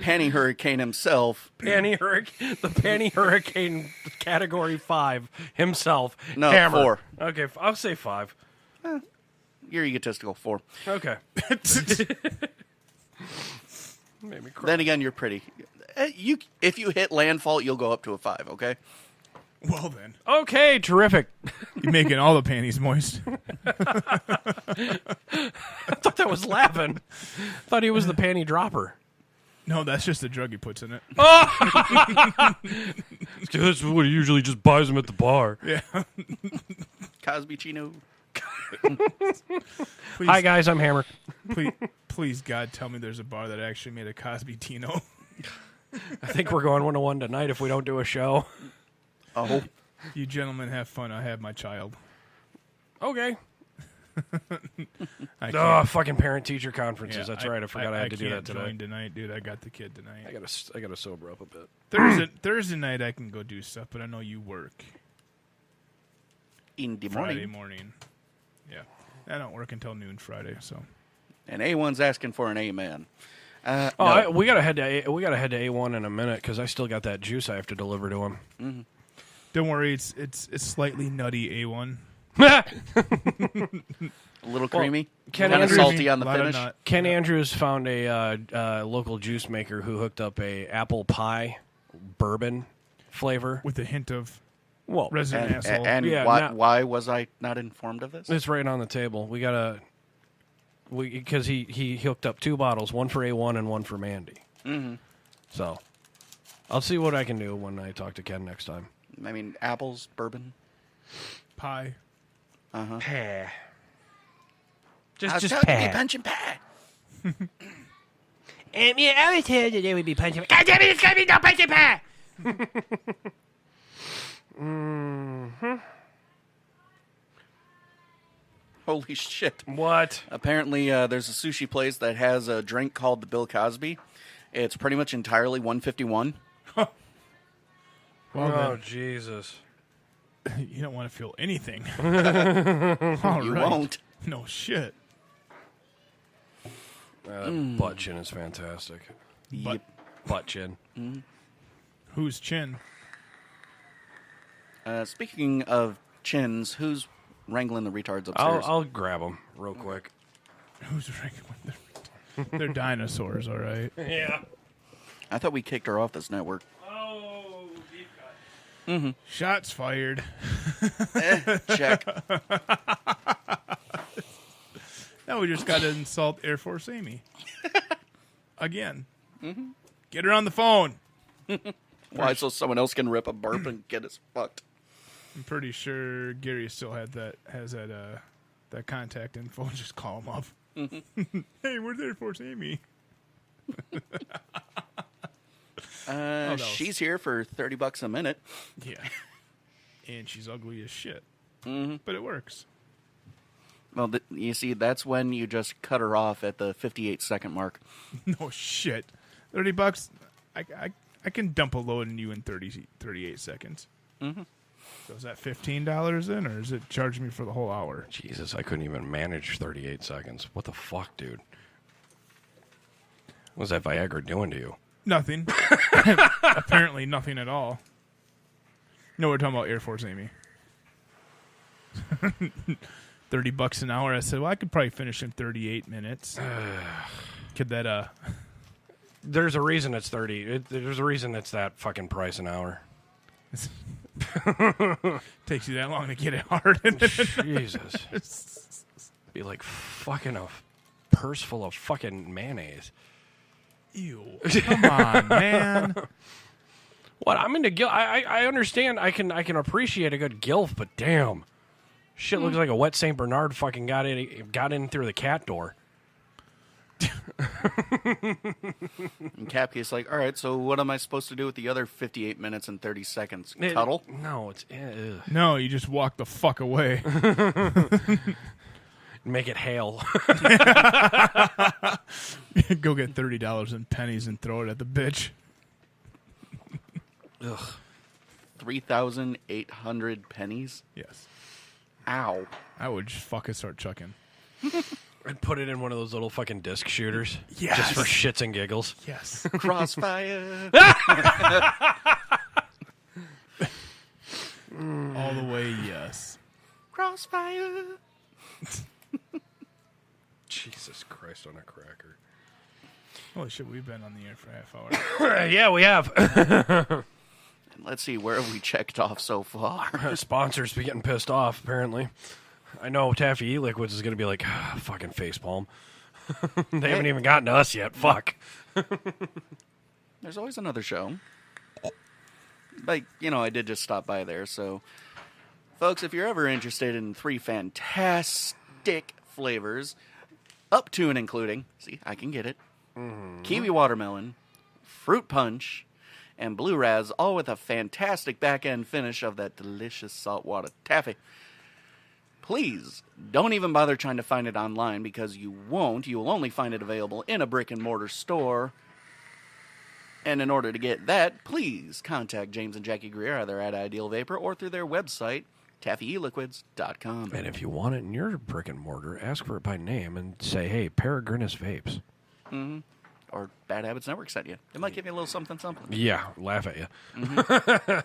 Speaker 4: Panty Hurricane himself.
Speaker 1: The Panty Hurricane category 5 himself.
Speaker 4: No,
Speaker 1: Hammer.
Speaker 4: 4.
Speaker 1: Okay, I'll say 5.
Speaker 4: You're egotistical. 4.
Speaker 1: Okay. Made me cry.
Speaker 4: Then again, you're pretty. If you hit landfall, you'll go up to a 5. Okay.
Speaker 5: Well, then.
Speaker 1: Okay, terrific.
Speaker 5: You're making all the panties moist.
Speaker 1: I thought that was laughing. Thought he was the panty dropper.
Speaker 5: No, that's just the drug he puts in it.
Speaker 1: That's what he usually just buys them at the bar.
Speaker 5: Yeah.
Speaker 4: Cosby Chino.
Speaker 5: Please,
Speaker 1: Hi, guys, I'm Hammer.
Speaker 5: please, God, tell me there's a bar that actually made a Cosby Tino.
Speaker 1: I think we're going 1-1 tonight if we don't do a show.
Speaker 4: Oh.
Speaker 5: You gentlemen have fun. I have my child.
Speaker 1: Okay.
Speaker 5: I
Speaker 1: Oh,
Speaker 5: can't.
Speaker 1: fucking parent-teacher conferences.
Speaker 5: Yeah,
Speaker 1: That's right. I forgot I had to do that
Speaker 5: can't
Speaker 1: today.
Speaker 5: join tonight, dude. I got the kid tonight.
Speaker 1: I gotta sober up a bit.
Speaker 5: Thursday night I can go do stuff, but I know you work
Speaker 4: In the
Speaker 5: Friday
Speaker 4: morning.
Speaker 5: morning. Yeah, I don't work until noon Friday, so
Speaker 4: And A1's asking for an amen. No.
Speaker 1: We gotta head to A1 in a minute because I still got that juice I have to deliver to him.
Speaker 5: don't worry. It's slightly nutty A1.
Speaker 4: A little creamy.
Speaker 1: Ken
Speaker 4: Kind of
Speaker 1: Andrews-
Speaker 4: salty on the
Speaker 5: Lot of
Speaker 4: finish.
Speaker 5: nut.
Speaker 1: Ken Andrews found a local juice maker who hooked up a apple pie bourbon flavor.
Speaker 5: with a hint of
Speaker 1: Well,
Speaker 5: resident
Speaker 4: And,
Speaker 5: asshole.
Speaker 4: and
Speaker 1: Yeah,
Speaker 4: why,
Speaker 1: now-
Speaker 4: why was I not informed of this?
Speaker 1: it's right on the table. Because he hooked up 2 bottles, one for A1 and one for Mandy. Mm-hmm. So I'll see what I can do when I talk to Ken next time.
Speaker 4: I mean, apples, bourbon.
Speaker 5: Pie.
Speaker 1: Pah.
Speaker 4: I was
Speaker 1: Just
Speaker 4: told to be
Speaker 1: pah.
Speaker 4: punching pie.
Speaker 1: Yeah, I was told that they would be punching. God damn it, it's gonna be no punching pie.
Speaker 4: Holy shit.
Speaker 1: What?
Speaker 4: Apparently, there's a sushi place that has a drink called the Bill Cosby. It's pretty much entirely 151.
Speaker 5: Well,
Speaker 1: Oh, Jesus.
Speaker 5: then, you don't want to feel anything. All
Speaker 4: You
Speaker 5: right.
Speaker 4: won't.
Speaker 5: No shit.
Speaker 1: That butt chin is fantastic.
Speaker 5: But
Speaker 1: Butt chin.
Speaker 5: whose chin?
Speaker 4: Speaking of chins, who's wrangling the retards upstairs?
Speaker 1: I'll grab them real quick.
Speaker 5: Who's ranking? They're dinosaurs, all right.
Speaker 1: Yeah.
Speaker 4: I thought we kicked her off this network.
Speaker 1: Oh, deep cut.
Speaker 5: Shots fired.
Speaker 4: Check.
Speaker 5: Now we just got to insult Air Force Amy. Again. Get her on the phone.
Speaker 4: Why? So someone else can rip a burp and get us fucked.
Speaker 5: I'm pretty sure Gary still has that contact info. Just call him up. Hey, where's Air Force Amy? was-
Speaker 4: She's here for $30 a minute.
Speaker 5: Yeah. And she's ugly as shit. But it works.
Speaker 4: Well, you see, that's when you just cut her off at the 58-second mark.
Speaker 5: No shit. $30. I can dump a load in you in 38 seconds. So is that $15 in, or is it charge me for the whole hour?
Speaker 1: Jesus, I couldn't even manage 38 seconds. What the fuck, dude? What's that Viagra doing to you?
Speaker 5: Nothing. Apparently nothing at all. No, we're talking about Air Force Amy. $30 an hour. I said, well, I could probably finish in 38 minutes. Could that,
Speaker 1: There's a reason it's 30. There's a reason it's that fucking price an hour.
Speaker 5: takes you that long to get it hard?
Speaker 1: Jesus. Be like fucking a purse full of fucking mayonnaise.
Speaker 5: Ew. Come on, man.
Speaker 1: What? I'm into gilf. I understand. I can appreciate a good gilf, but damn, shit looks like a wet Saint Bernard fucking got in through the cat door.
Speaker 4: And Capcay's like, all right, so what am I supposed to do with the other 58 minutes and 30 seconds? Cuddle?
Speaker 1: No, it's...
Speaker 5: No, you just walk the fuck away.
Speaker 1: Make it hail.
Speaker 5: Go get $30 in pennies and throw it at the bitch.
Speaker 1: Ugh.
Speaker 4: 3,800 pennies?
Speaker 5: Yes.
Speaker 4: Ow.
Speaker 5: I would just fucking start chucking.
Speaker 1: I'd put it in one of those little fucking disc shooters.
Speaker 5: Yes.
Speaker 1: Just for shits and giggles.
Speaker 5: Yes.
Speaker 4: Crossfire.
Speaker 5: All the way, yes.
Speaker 4: Crossfire.
Speaker 1: Jesus Christ on a cracker.
Speaker 5: Holy shit, we've been on the air for a half hour.
Speaker 1: Yeah, we have.
Speaker 4: Let's see, where have we checked off so far?
Speaker 1: Sponsors be getting pissed off, apparently. I know Taffy E-Liquids is going to be like, fucking facepalm. They haven't even gotten to us yet. Fuck.
Speaker 4: There's always another show. But, you know, I did just stop by there, so... Folks, if you're ever interested in 3 fantastic flavors, up to and including, see, I can get it, kiwi watermelon, fruit punch, and blue raz, all with a fantastic back-end finish of that delicious saltwater taffy. Please, don't even bother trying to find it online, because you won't. You will only find it available in a brick-and-mortar store. And in order to get that, please contact James and Jackie Greer either at Ideal Vapor or through their website, taffyeliquids.com.
Speaker 1: And if you want it in your brick and mortar, ask for it by name and say, hey, Peregrinus Vapes.
Speaker 4: Mm-hmm. Or Bad Habits Network sent you. They might give you a little something.
Speaker 1: Yeah, laugh at you. Mm-hmm.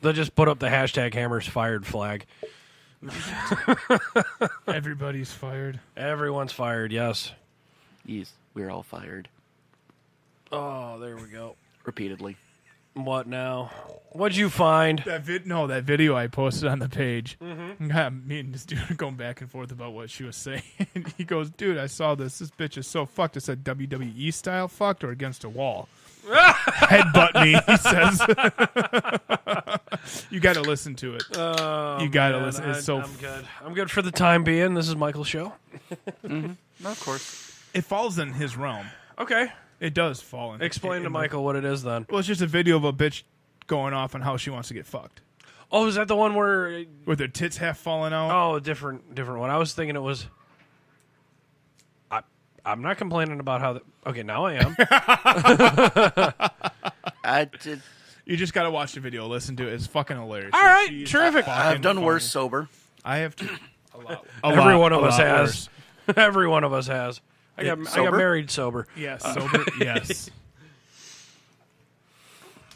Speaker 1: They'll just put up the hashtag Hammers Fired flag.
Speaker 5: Everybody's fired.
Speaker 1: Everyone's fired, yes.
Speaker 4: Yes, we're all fired.
Speaker 1: Oh, there we go.
Speaker 4: Repeatedly.
Speaker 1: What now? What'd you find?
Speaker 5: That video I posted on the page. Mm-hmm. Me and this dude going back and forth about what she was saying. He goes, dude, I saw this. This bitch is so fucked. It said WWE style fucked or against a wall. Headbutt me, he says. You got to listen to it. You got to listen. It's
Speaker 1: I'm good. I'm good for the time being. This is Michael's show.
Speaker 4: Mm-hmm. No, of course.
Speaker 5: It falls in his realm.
Speaker 1: Okay.
Speaker 5: It does fall in.
Speaker 1: Explain to Michael what it is then.
Speaker 5: Well, it's just a video of a bitch going off on how she wants to get fucked.
Speaker 1: Oh, is that the one where...
Speaker 5: With her tits half falling out?
Speaker 1: Oh, different one. I was thinking it was... I'm not complaining about how... Okay, now I am.
Speaker 4: I did.
Speaker 5: You just got to watch the video. Listen to it. It's fucking hilarious.
Speaker 1: All right, terrific.
Speaker 4: I've done worse sober.
Speaker 5: I have to.
Speaker 1: Every one of us has. Every one of us has. I got married sober.
Speaker 5: Yes, sober. Yes.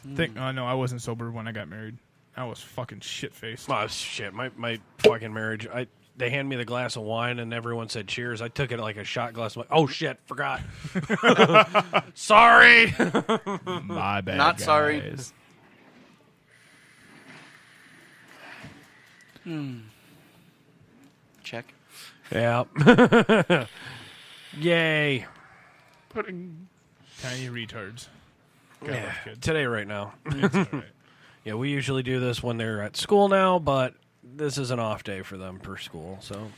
Speaker 5: No, I wasn't sober when I got married. I was fucking shit-faced.
Speaker 1: Oh, shit. My fucking marriage. They handed me the glass of wine and everyone said cheers. I took it like a shot glass. I'm like, oh, shit, forgot. Sorry.
Speaker 5: My bad,
Speaker 4: Not
Speaker 5: guys.
Speaker 4: sorry. Check.
Speaker 1: Yeah. Yay.
Speaker 5: Tiny retards. Gotta love kids.
Speaker 1: Today right now.
Speaker 5: It's all right.
Speaker 1: Yeah, we usually do this when they're at school now, but this is an off day for them per school. So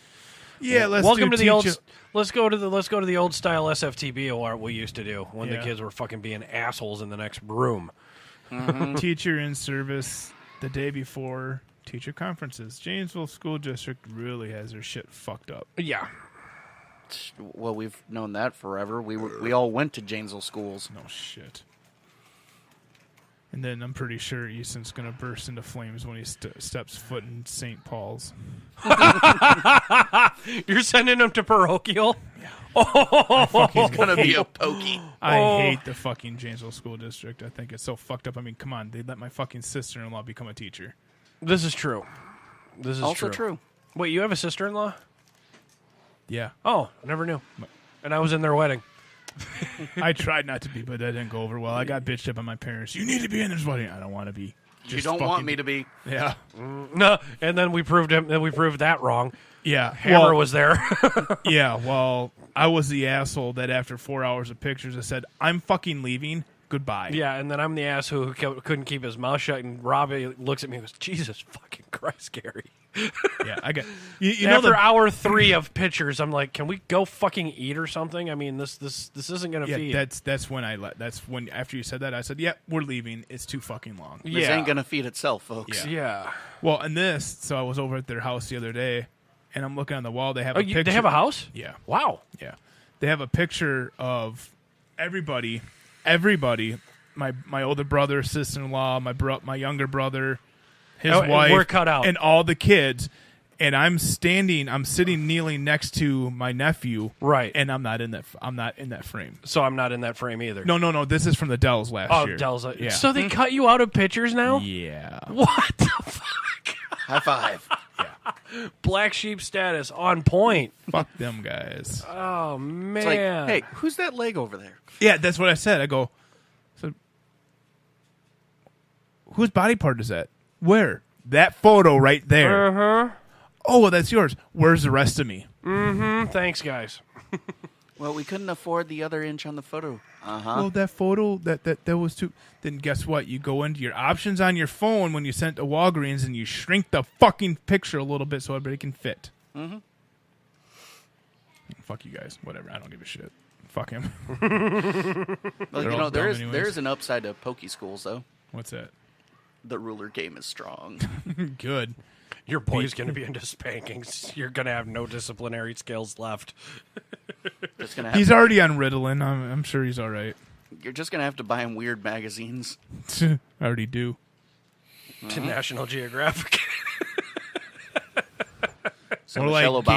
Speaker 5: Yeah, let's
Speaker 1: welcome
Speaker 5: do
Speaker 1: to the old.
Speaker 5: teacher-
Speaker 1: Let's go to the old style SFTB or what we used to do when the
Speaker 5: Yeah.
Speaker 1: kids were fucking being assholes in the next room.
Speaker 5: teacher in service the day before teacher conferences. Janesville School District really has their shit fucked up.
Speaker 1: Yeah.
Speaker 4: Well, we've known that forever. We all went to Janesville schools.
Speaker 5: No shit. And then I'm pretty sure Easton's going to burst into flames when he steps foot in St. Paul's.
Speaker 1: You're sending him to parochial?
Speaker 4: He's gonna be a pokey.
Speaker 5: I hate the fucking Janesville School District. I think it's so fucked up. I mean, come on. They let my fucking sister-in-law become a teacher.
Speaker 1: This is true. This is
Speaker 4: Also true.
Speaker 1: Wait, you have a sister-in-law?
Speaker 5: Yeah.
Speaker 1: Oh, never knew. And I was in their wedding.
Speaker 5: I tried not to be, but that didn't go over well. I got bitched up by my parents. You need to be in this wedding. I don't want to be.
Speaker 4: You don't want me to be.
Speaker 5: Yeah.
Speaker 1: No, and then we proved that wrong.
Speaker 5: Yeah.
Speaker 1: Hammer was there.
Speaker 5: Yeah, well, I was the asshole that after 4 hours of pictures I said, I'm fucking leaving. goodbye.
Speaker 1: Yeah, and then I'm the ass who couldn't keep his mouth shut, and Robbie looks at me and goes, Jesus fucking Christ, Gary.
Speaker 5: Yeah, I get. You know
Speaker 1: After hour 3 of pictures, I'm like, can we go fucking eat or something? I mean, this isn't gonna feed.
Speaker 5: That's when after you said that, I said, "Yep, we're leaving. It's too fucking long."
Speaker 4: This ain't gonna feed itself, folks.
Speaker 1: Yeah.
Speaker 5: Well, and this. So I was over at their house the other day, and I'm looking on the wall. They have a picture.
Speaker 1: They have a house?
Speaker 5: Yeah.
Speaker 1: Wow.
Speaker 5: Yeah. They have a picture of everybody. My older brother, sister-in-law, my younger brother, his wife,
Speaker 1: we're cut out,
Speaker 5: and all the kids. And I'm sitting kneeling next to my nephew,
Speaker 1: right?
Speaker 5: And I'm not in that frame.
Speaker 1: So I'm not in that frame either.
Speaker 5: No. This is from the Dells last year.
Speaker 1: Dells.
Speaker 5: Yeah.
Speaker 1: So they cut you out of pictures now?
Speaker 5: Yeah.
Speaker 1: What the fuck?
Speaker 4: High five.
Speaker 5: Yeah.
Speaker 1: Black sheep status on point.
Speaker 5: Fuck them guys.
Speaker 1: Oh man.
Speaker 4: It's like, hey, who's that leg over there?
Speaker 5: Yeah, that's what I said. I go, so whose body part is that? Where? That photo right there.
Speaker 1: Uh-huh.
Speaker 5: Oh, well, that's yours. Where's the rest of me?
Speaker 1: Mm-hmm. Thanks, guys.
Speaker 4: Well, we couldn't afford the other inch on the photo.
Speaker 5: Well, that photo, that was too... Then guess what? You go into your options on your phone when you send it to Walgreens and you shrink the fucking picture a little bit so everybody can fit. Mm-hmm. Fuck you guys. Whatever. I don't give a shit. Fuck him.
Speaker 4: Well, you know, there's an upside to pokey schools, though.
Speaker 5: What's that?
Speaker 4: The ruler game is strong.
Speaker 5: Good.
Speaker 1: Your boy's going to be into spankings. You're going to have no disciplinary skills left.
Speaker 5: He's already on Ritalin. I'm sure he's all right.
Speaker 4: You're just going to have to buy him weird magazines.
Speaker 5: I already do.
Speaker 1: To National Geographic.
Speaker 5: Or like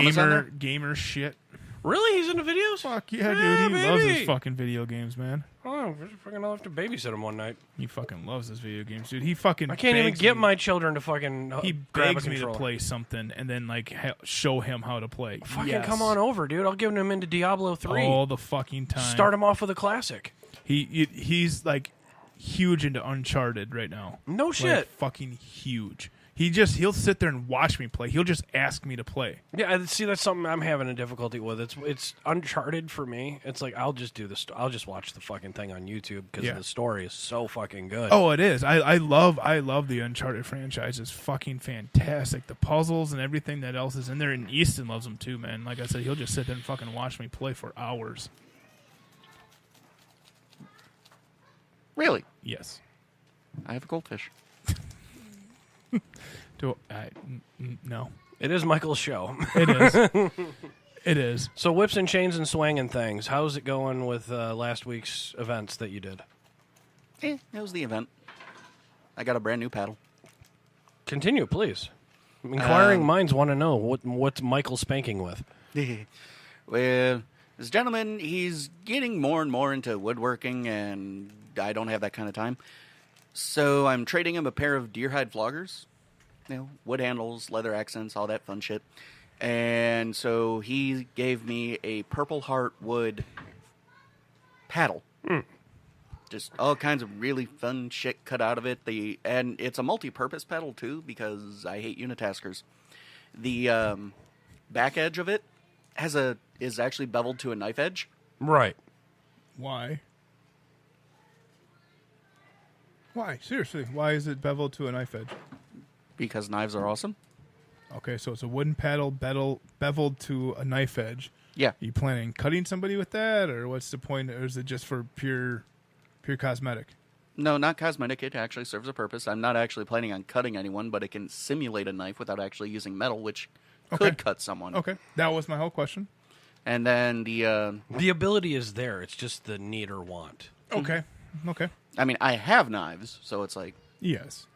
Speaker 5: gamer shit.
Speaker 1: Really? He's into videos?
Speaker 5: Fuck yeah, dude. He loves his fucking video games, man.
Speaker 1: Oh, we're fucking I'll have to babysit him one night.
Speaker 5: He fucking loves his video games, dude. He fucking
Speaker 1: I can't even get my children to fucking
Speaker 5: He
Speaker 1: grab a
Speaker 5: begs me to
Speaker 1: controller.
Speaker 5: play something and then like show him how to play.
Speaker 1: Fucking come on over, dude. I'll give him into Diablo 3.
Speaker 5: All the fucking time.
Speaker 1: Start him off with a classic.
Speaker 5: He's like huge into Uncharted right now.
Speaker 1: No shit.
Speaker 5: Like, fucking huge. He'll sit there and watch me play. He'll just ask me to play.
Speaker 1: Yeah, see, that's something I'm having a difficulty with. It's Uncharted for me. It's like I'll just do this. I'll just watch the fucking thing on YouTube because the story is so fucking good.
Speaker 5: Oh, it is. I love the Uncharted franchise. It's fucking fantastic. The puzzles and everything that else is in there. And Easton loves them too, man. Like I said, he'll just sit there and fucking watch me play for hours.
Speaker 4: Really?
Speaker 5: Yes.
Speaker 4: I have a goldfish.
Speaker 5: No.
Speaker 1: It is Michael's show.
Speaker 5: It is. It is.
Speaker 1: So whips and chains and swinging things. How's it going with last week's events that you did?
Speaker 4: That was the event. I got a brand new paddle.
Speaker 1: Continue, please. Inquiring minds want to know what's Michael spanking with.
Speaker 4: Well, this gentleman, he's getting more and more into woodworking, and I don't have that kind of time. So I'm trading him a pair of deer hide floggers. You know, wood handles, leather accents, all that fun shit. And so he gave me a Purple Heart wood paddle. Just all kinds of really fun shit cut out of it. And it's a multi-purpose paddle, too, because I hate unitaskers. The back edge of it is actually beveled to a knife edge.
Speaker 1: Right.
Speaker 5: Why? Why? Seriously, why is it beveled to a knife edge?
Speaker 4: Because knives are awesome.
Speaker 5: Okay, so it's a wooden paddle beveled to a knife edge.
Speaker 4: Yeah.
Speaker 5: Are you planning on cutting somebody with that, or what's the point? Or is it just for pure cosmetic?
Speaker 4: No, not cosmetic. It actually serves a purpose. I'm not actually planning on cutting anyone, but it can simulate a knife without actually using metal, which could cut someone.
Speaker 5: Okay, that was my whole question.
Speaker 4: And then
Speaker 1: the ability is there. It's just the need or want.
Speaker 5: Okay.
Speaker 4: I mean, I have knives, so it's like...
Speaker 5: Yes.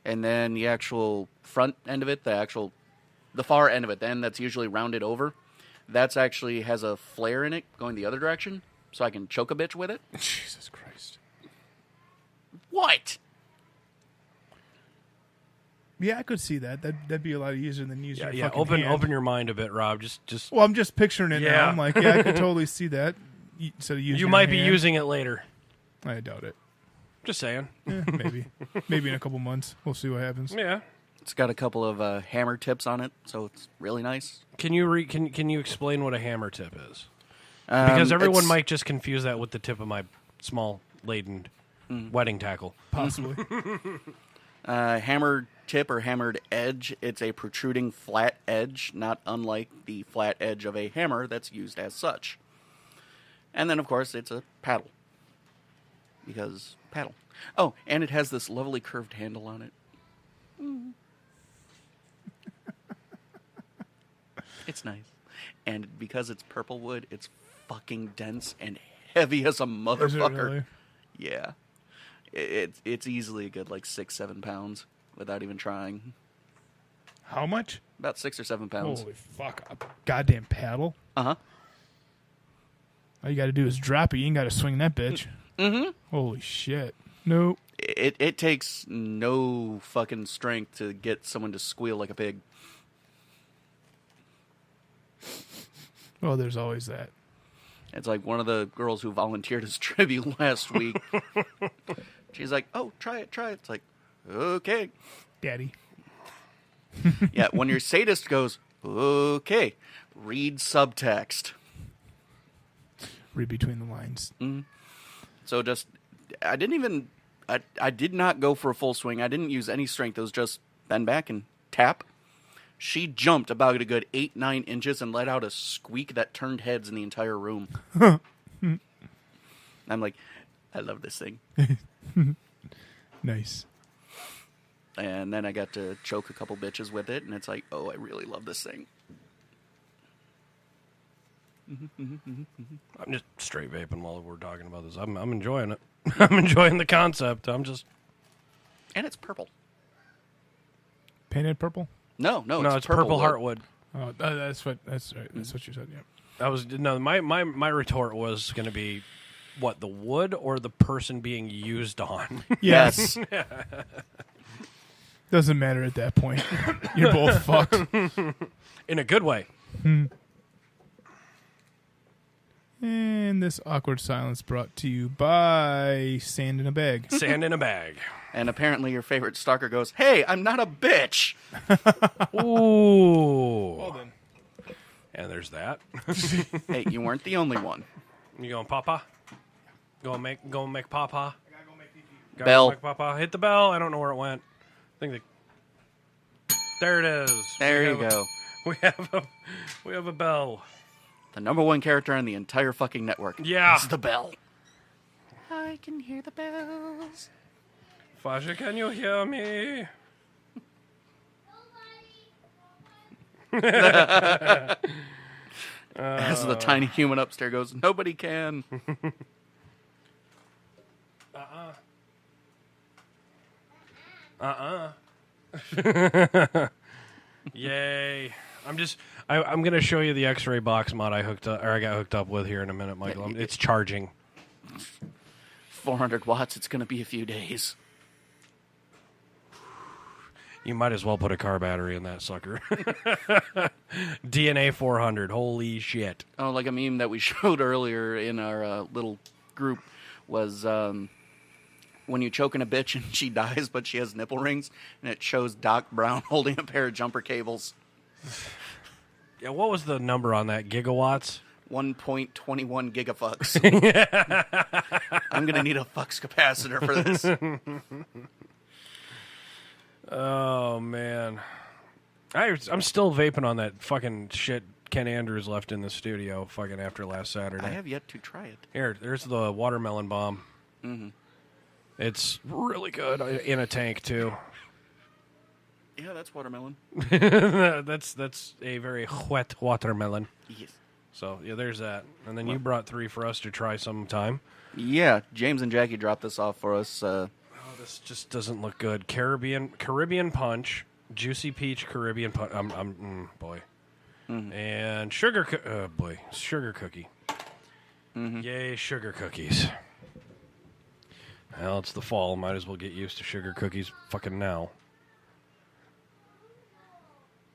Speaker 4: And then the actual front end of it, the far end of it, then that's usually rounded over, that's actually has a flare in it going the other direction, so I can choke a bitch with it.
Speaker 5: Jesus Christ.
Speaker 4: What?
Speaker 5: Yeah, I could see that. That'd be a lot easier than using your fucking
Speaker 1: open
Speaker 5: hand.
Speaker 1: open your mind a bit, Rob. Just
Speaker 5: Well, I'm just picturing it now. I'm like, yeah, I could totally see that. Instead of using
Speaker 1: you
Speaker 5: your
Speaker 1: might be
Speaker 5: hand.
Speaker 1: using it later.
Speaker 5: I doubt it.
Speaker 1: Just saying.
Speaker 5: Maybe. Maybe in a couple months. We'll see what happens.
Speaker 1: Yeah.
Speaker 4: It's got a couple of hammer tips on it, so it's really nice.
Speaker 1: Can you can you explain what a hammer tip is? Because everyone might just confuse that with the tip of my small laden wedding tackle.
Speaker 5: Possibly.
Speaker 4: Hammered tip or hammered edge. It's a protruding flat edge, not unlike the flat edge of a hammer that's used as such. And then, of course, it's a paddle. Because paddle. Oh, and it has this lovely curved handle on it. It's nice. And because it's purple wood, it's fucking dense and heavy as a motherfucker.
Speaker 5: Is it really?
Speaker 4: Yeah. It's easily a good, 6-7 pounds without even trying.
Speaker 5: How much?
Speaker 4: About 6 or 7 pounds.
Speaker 5: Holy fuck. A goddamn paddle?
Speaker 4: Uh-huh.
Speaker 5: All you got to do is drop it. You ain't got to swing that bitch.
Speaker 4: Mm-hmm.
Speaker 5: Holy shit. Nope.
Speaker 4: It takes no fucking strength to get someone to squeal like a pig.
Speaker 5: Well, there's always that.
Speaker 4: It's like one of the girls who volunteered as tribute last week. She's like, oh, try it. It's like, okay.
Speaker 5: Daddy.
Speaker 4: Yeah, when your sadist goes, okay, read subtext.
Speaker 5: Read between the lines.
Speaker 4: So I did not go for a full swing. I didn't use any strength. It was just bend back and tap. She jumped about a good 8-9 inches and let out a squeak that turned heads in the entire room. I'm like, I love this thing.
Speaker 5: Nice.
Speaker 4: And then I got to choke a couple bitches with it, and it's like, oh, I really love this thing.
Speaker 1: I'm just straight vaping while we're talking about this. I'm enjoying it. I'm enjoying the concept.
Speaker 4: And it's purple.
Speaker 5: Painted purple?
Speaker 4: No,
Speaker 1: It's purple
Speaker 4: wood.
Speaker 1: heartwood.
Speaker 5: Oh, that's right. That's what you said, yeah.
Speaker 1: My retort was going to be, what, the wood or the person being used on?
Speaker 4: Yes.
Speaker 5: Doesn't matter at that point. You're both fucked.
Speaker 1: In a good way.
Speaker 5: And this awkward silence brought to you by Sand in a Bag.
Speaker 1: Sand in a bag.
Speaker 4: And apparently your favorite stalker goes, hey, I'm not a bitch.
Speaker 1: Ooh.
Speaker 5: Well then.
Speaker 1: And there's that.
Speaker 4: Hey, you weren't the only one.
Speaker 1: You going papa? Go make papa?
Speaker 5: I gotta go make pee-pee.
Speaker 1: Gotta
Speaker 4: Bell.
Speaker 1: go make papa. Hit the bell. I don't know where it went. I think there it is.
Speaker 4: There you go.
Speaker 1: We have a bell.
Speaker 4: The number one character on the entire fucking network.
Speaker 1: Yeah.
Speaker 4: It's the bell. I can hear the bells.
Speaker 1: Fasha, can you hear me?
Speaker 4: As the tiny human upstairs goes, nobody can.
Speaker 1: Yay. I'm going to show you the X-ray box mod I got hooked up with here in a minute, Michael. It's charging.
Speaker 4: 400 watts, it's going to be a few days.
Speaker 1: You might as well put a car battery in that sucker. DNA 400. Holy shit.
Speaker 4: Oh, like a meme that we showed earlier in our little group was when you choke in a bitch and she dies, but she has nipple rings, and it shows Doc Brown holding a pair of jumper cables.
Speaker 1: Yeah, what was the number on that? Gigawatts?
Speaker 4: 1.21 gigafucks. I'm going to need a flux capacitor for this.
Speaker 1: Oh, man. I'm still vaping on that fucking shit Ken Andrews left in the studio fucking after last Saturday.
Speaker 4: I have yet to try it.
Speaker 1: Here, there's the watermelon bomb.
Speaker 4: Mm-hmm.
Speaker 1: It's really good in a tank, too.
Speaker 4: Yeah, that's watermelon.
Speaker 1: That's a very wet watermelon.
Speaker 4: Yes.
Speaker 1: So, yeah, there's that. And then you brought 3 for us to try sometime.
Speaker 4: Yeah, James and Jackie dropped this off for us.
Speaker 1: Oh, this just doesn't look good. Caribbean Punch, Juicy Peach Caribbean Punch. Boy. Mm-hmm. And sugar cookie. Mm-hmm. Yay, sugar cookies. Well, it's the fall. Might as well get used to sugar cookies fucking now.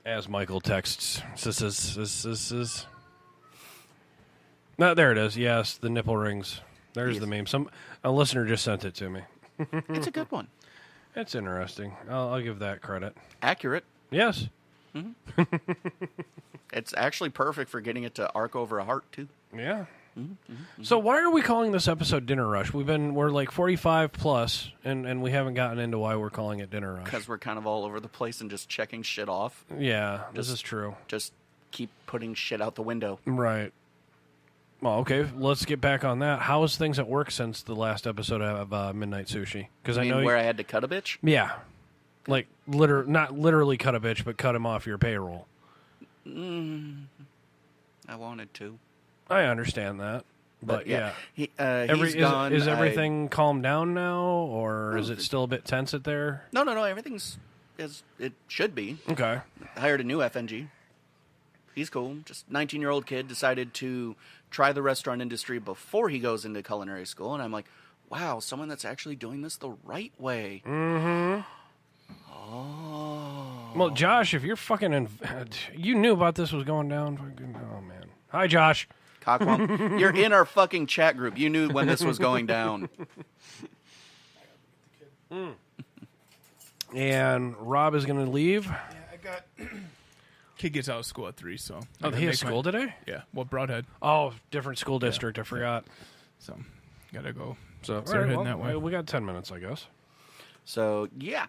Speaker 1: As Michael texts, sis. No, there it is. Yes, the nipple rings. There's the meme. A listener just sent it to me.
Speaker 4: It's a good one.
Speaker 1: It's interesting. I'll give that credit.
Speaker 4: Accurate.
Speaker 1: Yes.
Speaker 4: Mm-hmm. It's actually perfect for getting it to arc over a heart, too.
Speaker 1: Yeah. So why are we calling this episode Dinner Rush? We're like 45 plus, and we haven't gotten into why we're calling it Dinner Rush.
Speaker 4: Because we're kind of all over the place and just checking shit off.
Speaker 1: Yeah, this is true.
Speaker 4: Just keep putting shit out the window.
Speaker 1: Right. Well, okay, let's get back on that. How is things at work since the last episode of Midnight Sushi? Because I know
Speaker 4: where I had to cut a bitch?
Speaker 1: Yeah. Like, not literally cut a bitch, but cut him off your payroll.
Speaker 4: I wanted to.
Speaker 1: I understand that. But yeah.
Speaker 4: He's gone.
Speaker 1: Is everything calmed down now, or is it still a bit tense at there?
Speaker 4: No. Everything's as it should be.
Speaker 1: Okay.
Speaker 4: I hired a new FNG. He's cool. Just 19-year-old kid decided to try the restaurant industry before he goes into culinary school. And I'm like, wow, someone that's actually doing this the right way.
Speaker 1: Mm-hmm.
Speaker 4: Oh.
Speaker 1: Well, Josh, if you're fucking... you knew about this was going down. Oh, man. Hi, Josh.
Speaker 4: Cockwomp. You're in our fucking chat group. You knew when this was going down.
Speaker 1: And Rob is going to leave.
Speaker 5: Yeah, I got... Kid gets out of school at 3, so...
Speaker 1: Oh, he has school today?
Speaker 5: Yeah, well, Broadhead.
Speaker 1: Oh, different school district.
Speaker 5: Yeah.
Speaker 1: I forgot.
Speaker 5: So, gotta go.
Speaker 1: So,
Speaker 5: Start heading that way.
Speaker 1: We got 10 minutes, I guess.
Speaker 4: So, yeah.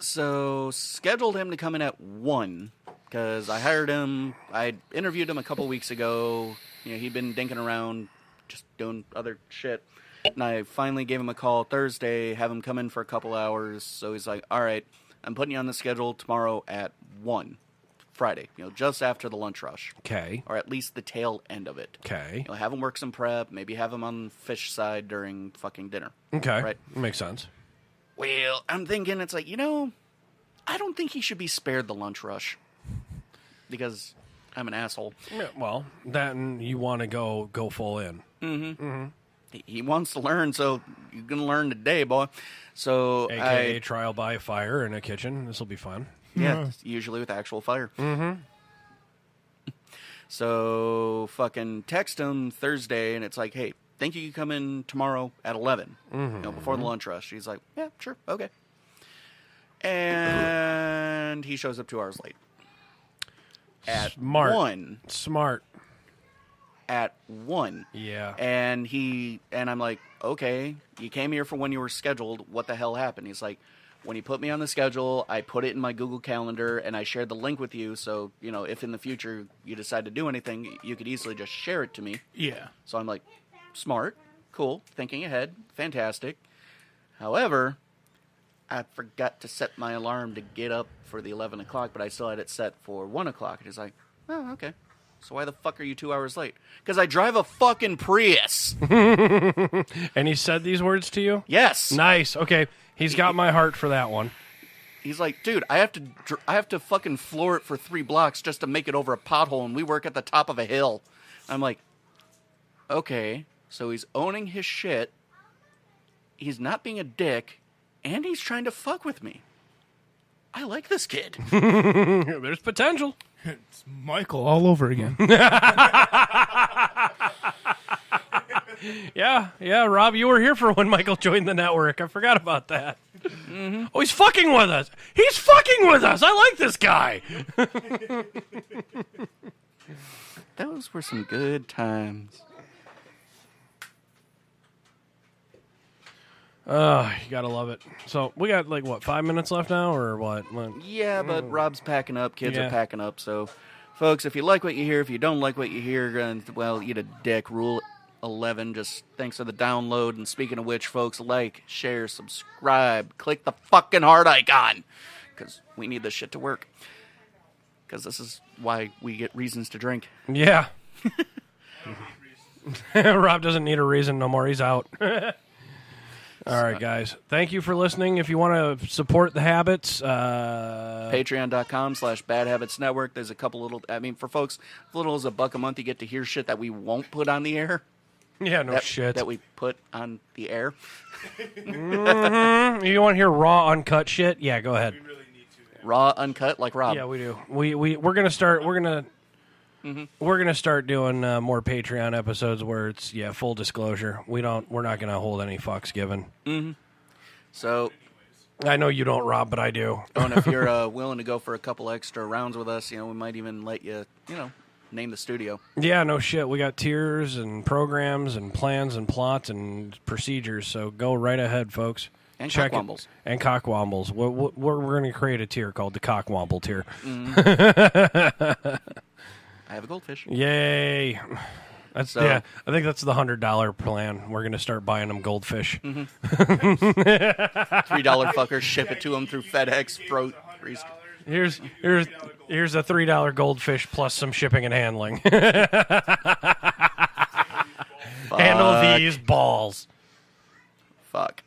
Speaker 4: So, scheduled him to come in at 1, because I hired him. I interviewed him a couple weeks ago. You know, he'd been dinking around, just doing other shit. And I finally gave him a call Thursday, have him come in for a couple hours. So he's like, all right, I'm putting you on the schedule tomorrow at 1. Friday, just after the lunch rush.
Speaker 1: Okay.
Speaker 4: Or at least the tail end of it.
Speaker 1: Okay.
Speaker 4: Have him work some prep, maybe have him on the fish side during fucking dinner.
Speaker 1: Okay.
Speaker 4: Right?
Speaker 1: Makes sense.
Speaker 4: Well, I'm thinking it's like, I don't think he should be spared the lunch rush. Because I'm an asshole.
Speaker 1: Yeah, well, then you want to go full in.
Speaker 4: Mm-hmm. Mm-hmm. He wants to learn, so you're going to learn today, boy. So
Speaker 1: AKA trial by fire in a kitchen. This will be fun.
Speaker 4: Yeah, usually with actual fire.
Speaker 1: Mm-hmm.
Speaker 4: So fucking text him Thursday, and it's like, hey, think you can come in tomorrow at 11, before the lunch rush. He's like, yeah, sure, okay. And he shows up 2 hours late. At
Speaker 1: Smart.
Speaker 4: 1.
Speaker 1: Smart.
Speaker 4: At 1.
Speaker 1: Yeah.
Speaker 4: And I'm like, okay, you came here for when you were scheduled. What the hell happened? He's like, when you put me on the schedule, I put it in my Google Calendar, and I shared the link with you, so, if in the future you decide to do anything, you could easily just share it to me.
Speaker 5: Yeah.
Speaker 4: So I'm like, smart, cool, thinking ahead, fantastic. However, I forgot to set my alarm to get up for the 11 o'clock, but I still had it set for 1 o'clock. And he's like, oh, okay. So why the fuck are you 2 hours late? Because I drive a fucking Prius.
Speaker 1: And he said these words to you?
Speaker 4: Yes.
Speaker 1: Nice. Okay. He's got my heart for that one.
Speaker 4: He's like, dude, I have to fucking floor it for 3 blocks just to make it over a pothole, and we work at the top of a hill. I'm like, okay, so he's owning his shit, he's not being a dick, and he's trying to fuck with me. I like this kid.
Speaker 1: There's potential.
Speaker 5: It's Michael all over again.
Speaker 1: Yeah, Rob, you were here for when Michael joined the network. I forgot about that. Mm-hmm. Oh, he's fucking with us. He's fucking with us. I like this guy.
Speaker 4: Those were some good times.
Speaker 1: You gotta love it. So we got 5 minutes left now, or what?
Speaker 4: Yeah, but Rob's packing up. Kids are packing up. So, folks, if you like what you hear, if you don't like what you hear, well, eat a dick. Rule 11. Just thanks for the download. And speaking of which, folks, like, share, subscribe, click the fucking heart icon, because we need this shit to work. Because this is why we get reasons to drink.
Speaker 1: Yeah. Rob doesn't need a reason no more. He's out. All right, guys. Thank you for listening. If you want to support the habits,
Speaker 4: Patreon.com/badhabitsnetwork. There's a couple little, for folks, as little as $1 a month, you get to hear shit that we won't put on the air.
Speaker 1: Yeah, no shit.
Speaker 4: That we put on the air.
Speaker 1: Mm-hmm. You want to hear raw, uncut shit? Yeah, go ahead.
Speaker 5: We really need to.
Speaker 4: Raw, uncut, like Rob.
Speaker 1: Yeah, we do. We're gonna start. We're gonna start doing more Patreon episodes where it's full disclosure. We're not gonna hold any fucks given.
Speaker 4: Mm-hmm. So
Speaker 1: I know you don't, Rob, but I do.
Speaker 4: And if you're willing to go for a couple extra rounds with us, we might even let you, name the studio.
Speaker 1: Yeah, no shit. We got tiers and programs and plans and plots and procedures. So go right ahead, folks.
Speaker 4: And
Speaker 1: Check
Speaker 4: cockwombles.
Speaker 1: it. And cockwombles. We're going to create a tier called the cockwomble tier.
Speaker 4: I have a goldfish.
Speaker 1: Yay. That's
Speaker 4: So-
Speaker 1: yeah. I think that's the $100 plan. We're going to start buying them goldfish.
Speaker 4: $3 fucker, ship it to them through FedEx.
Speaker 1: Here's a $3 goldfish plus some shipping and handling. Handle these balls.
Speaker 4: Fuck.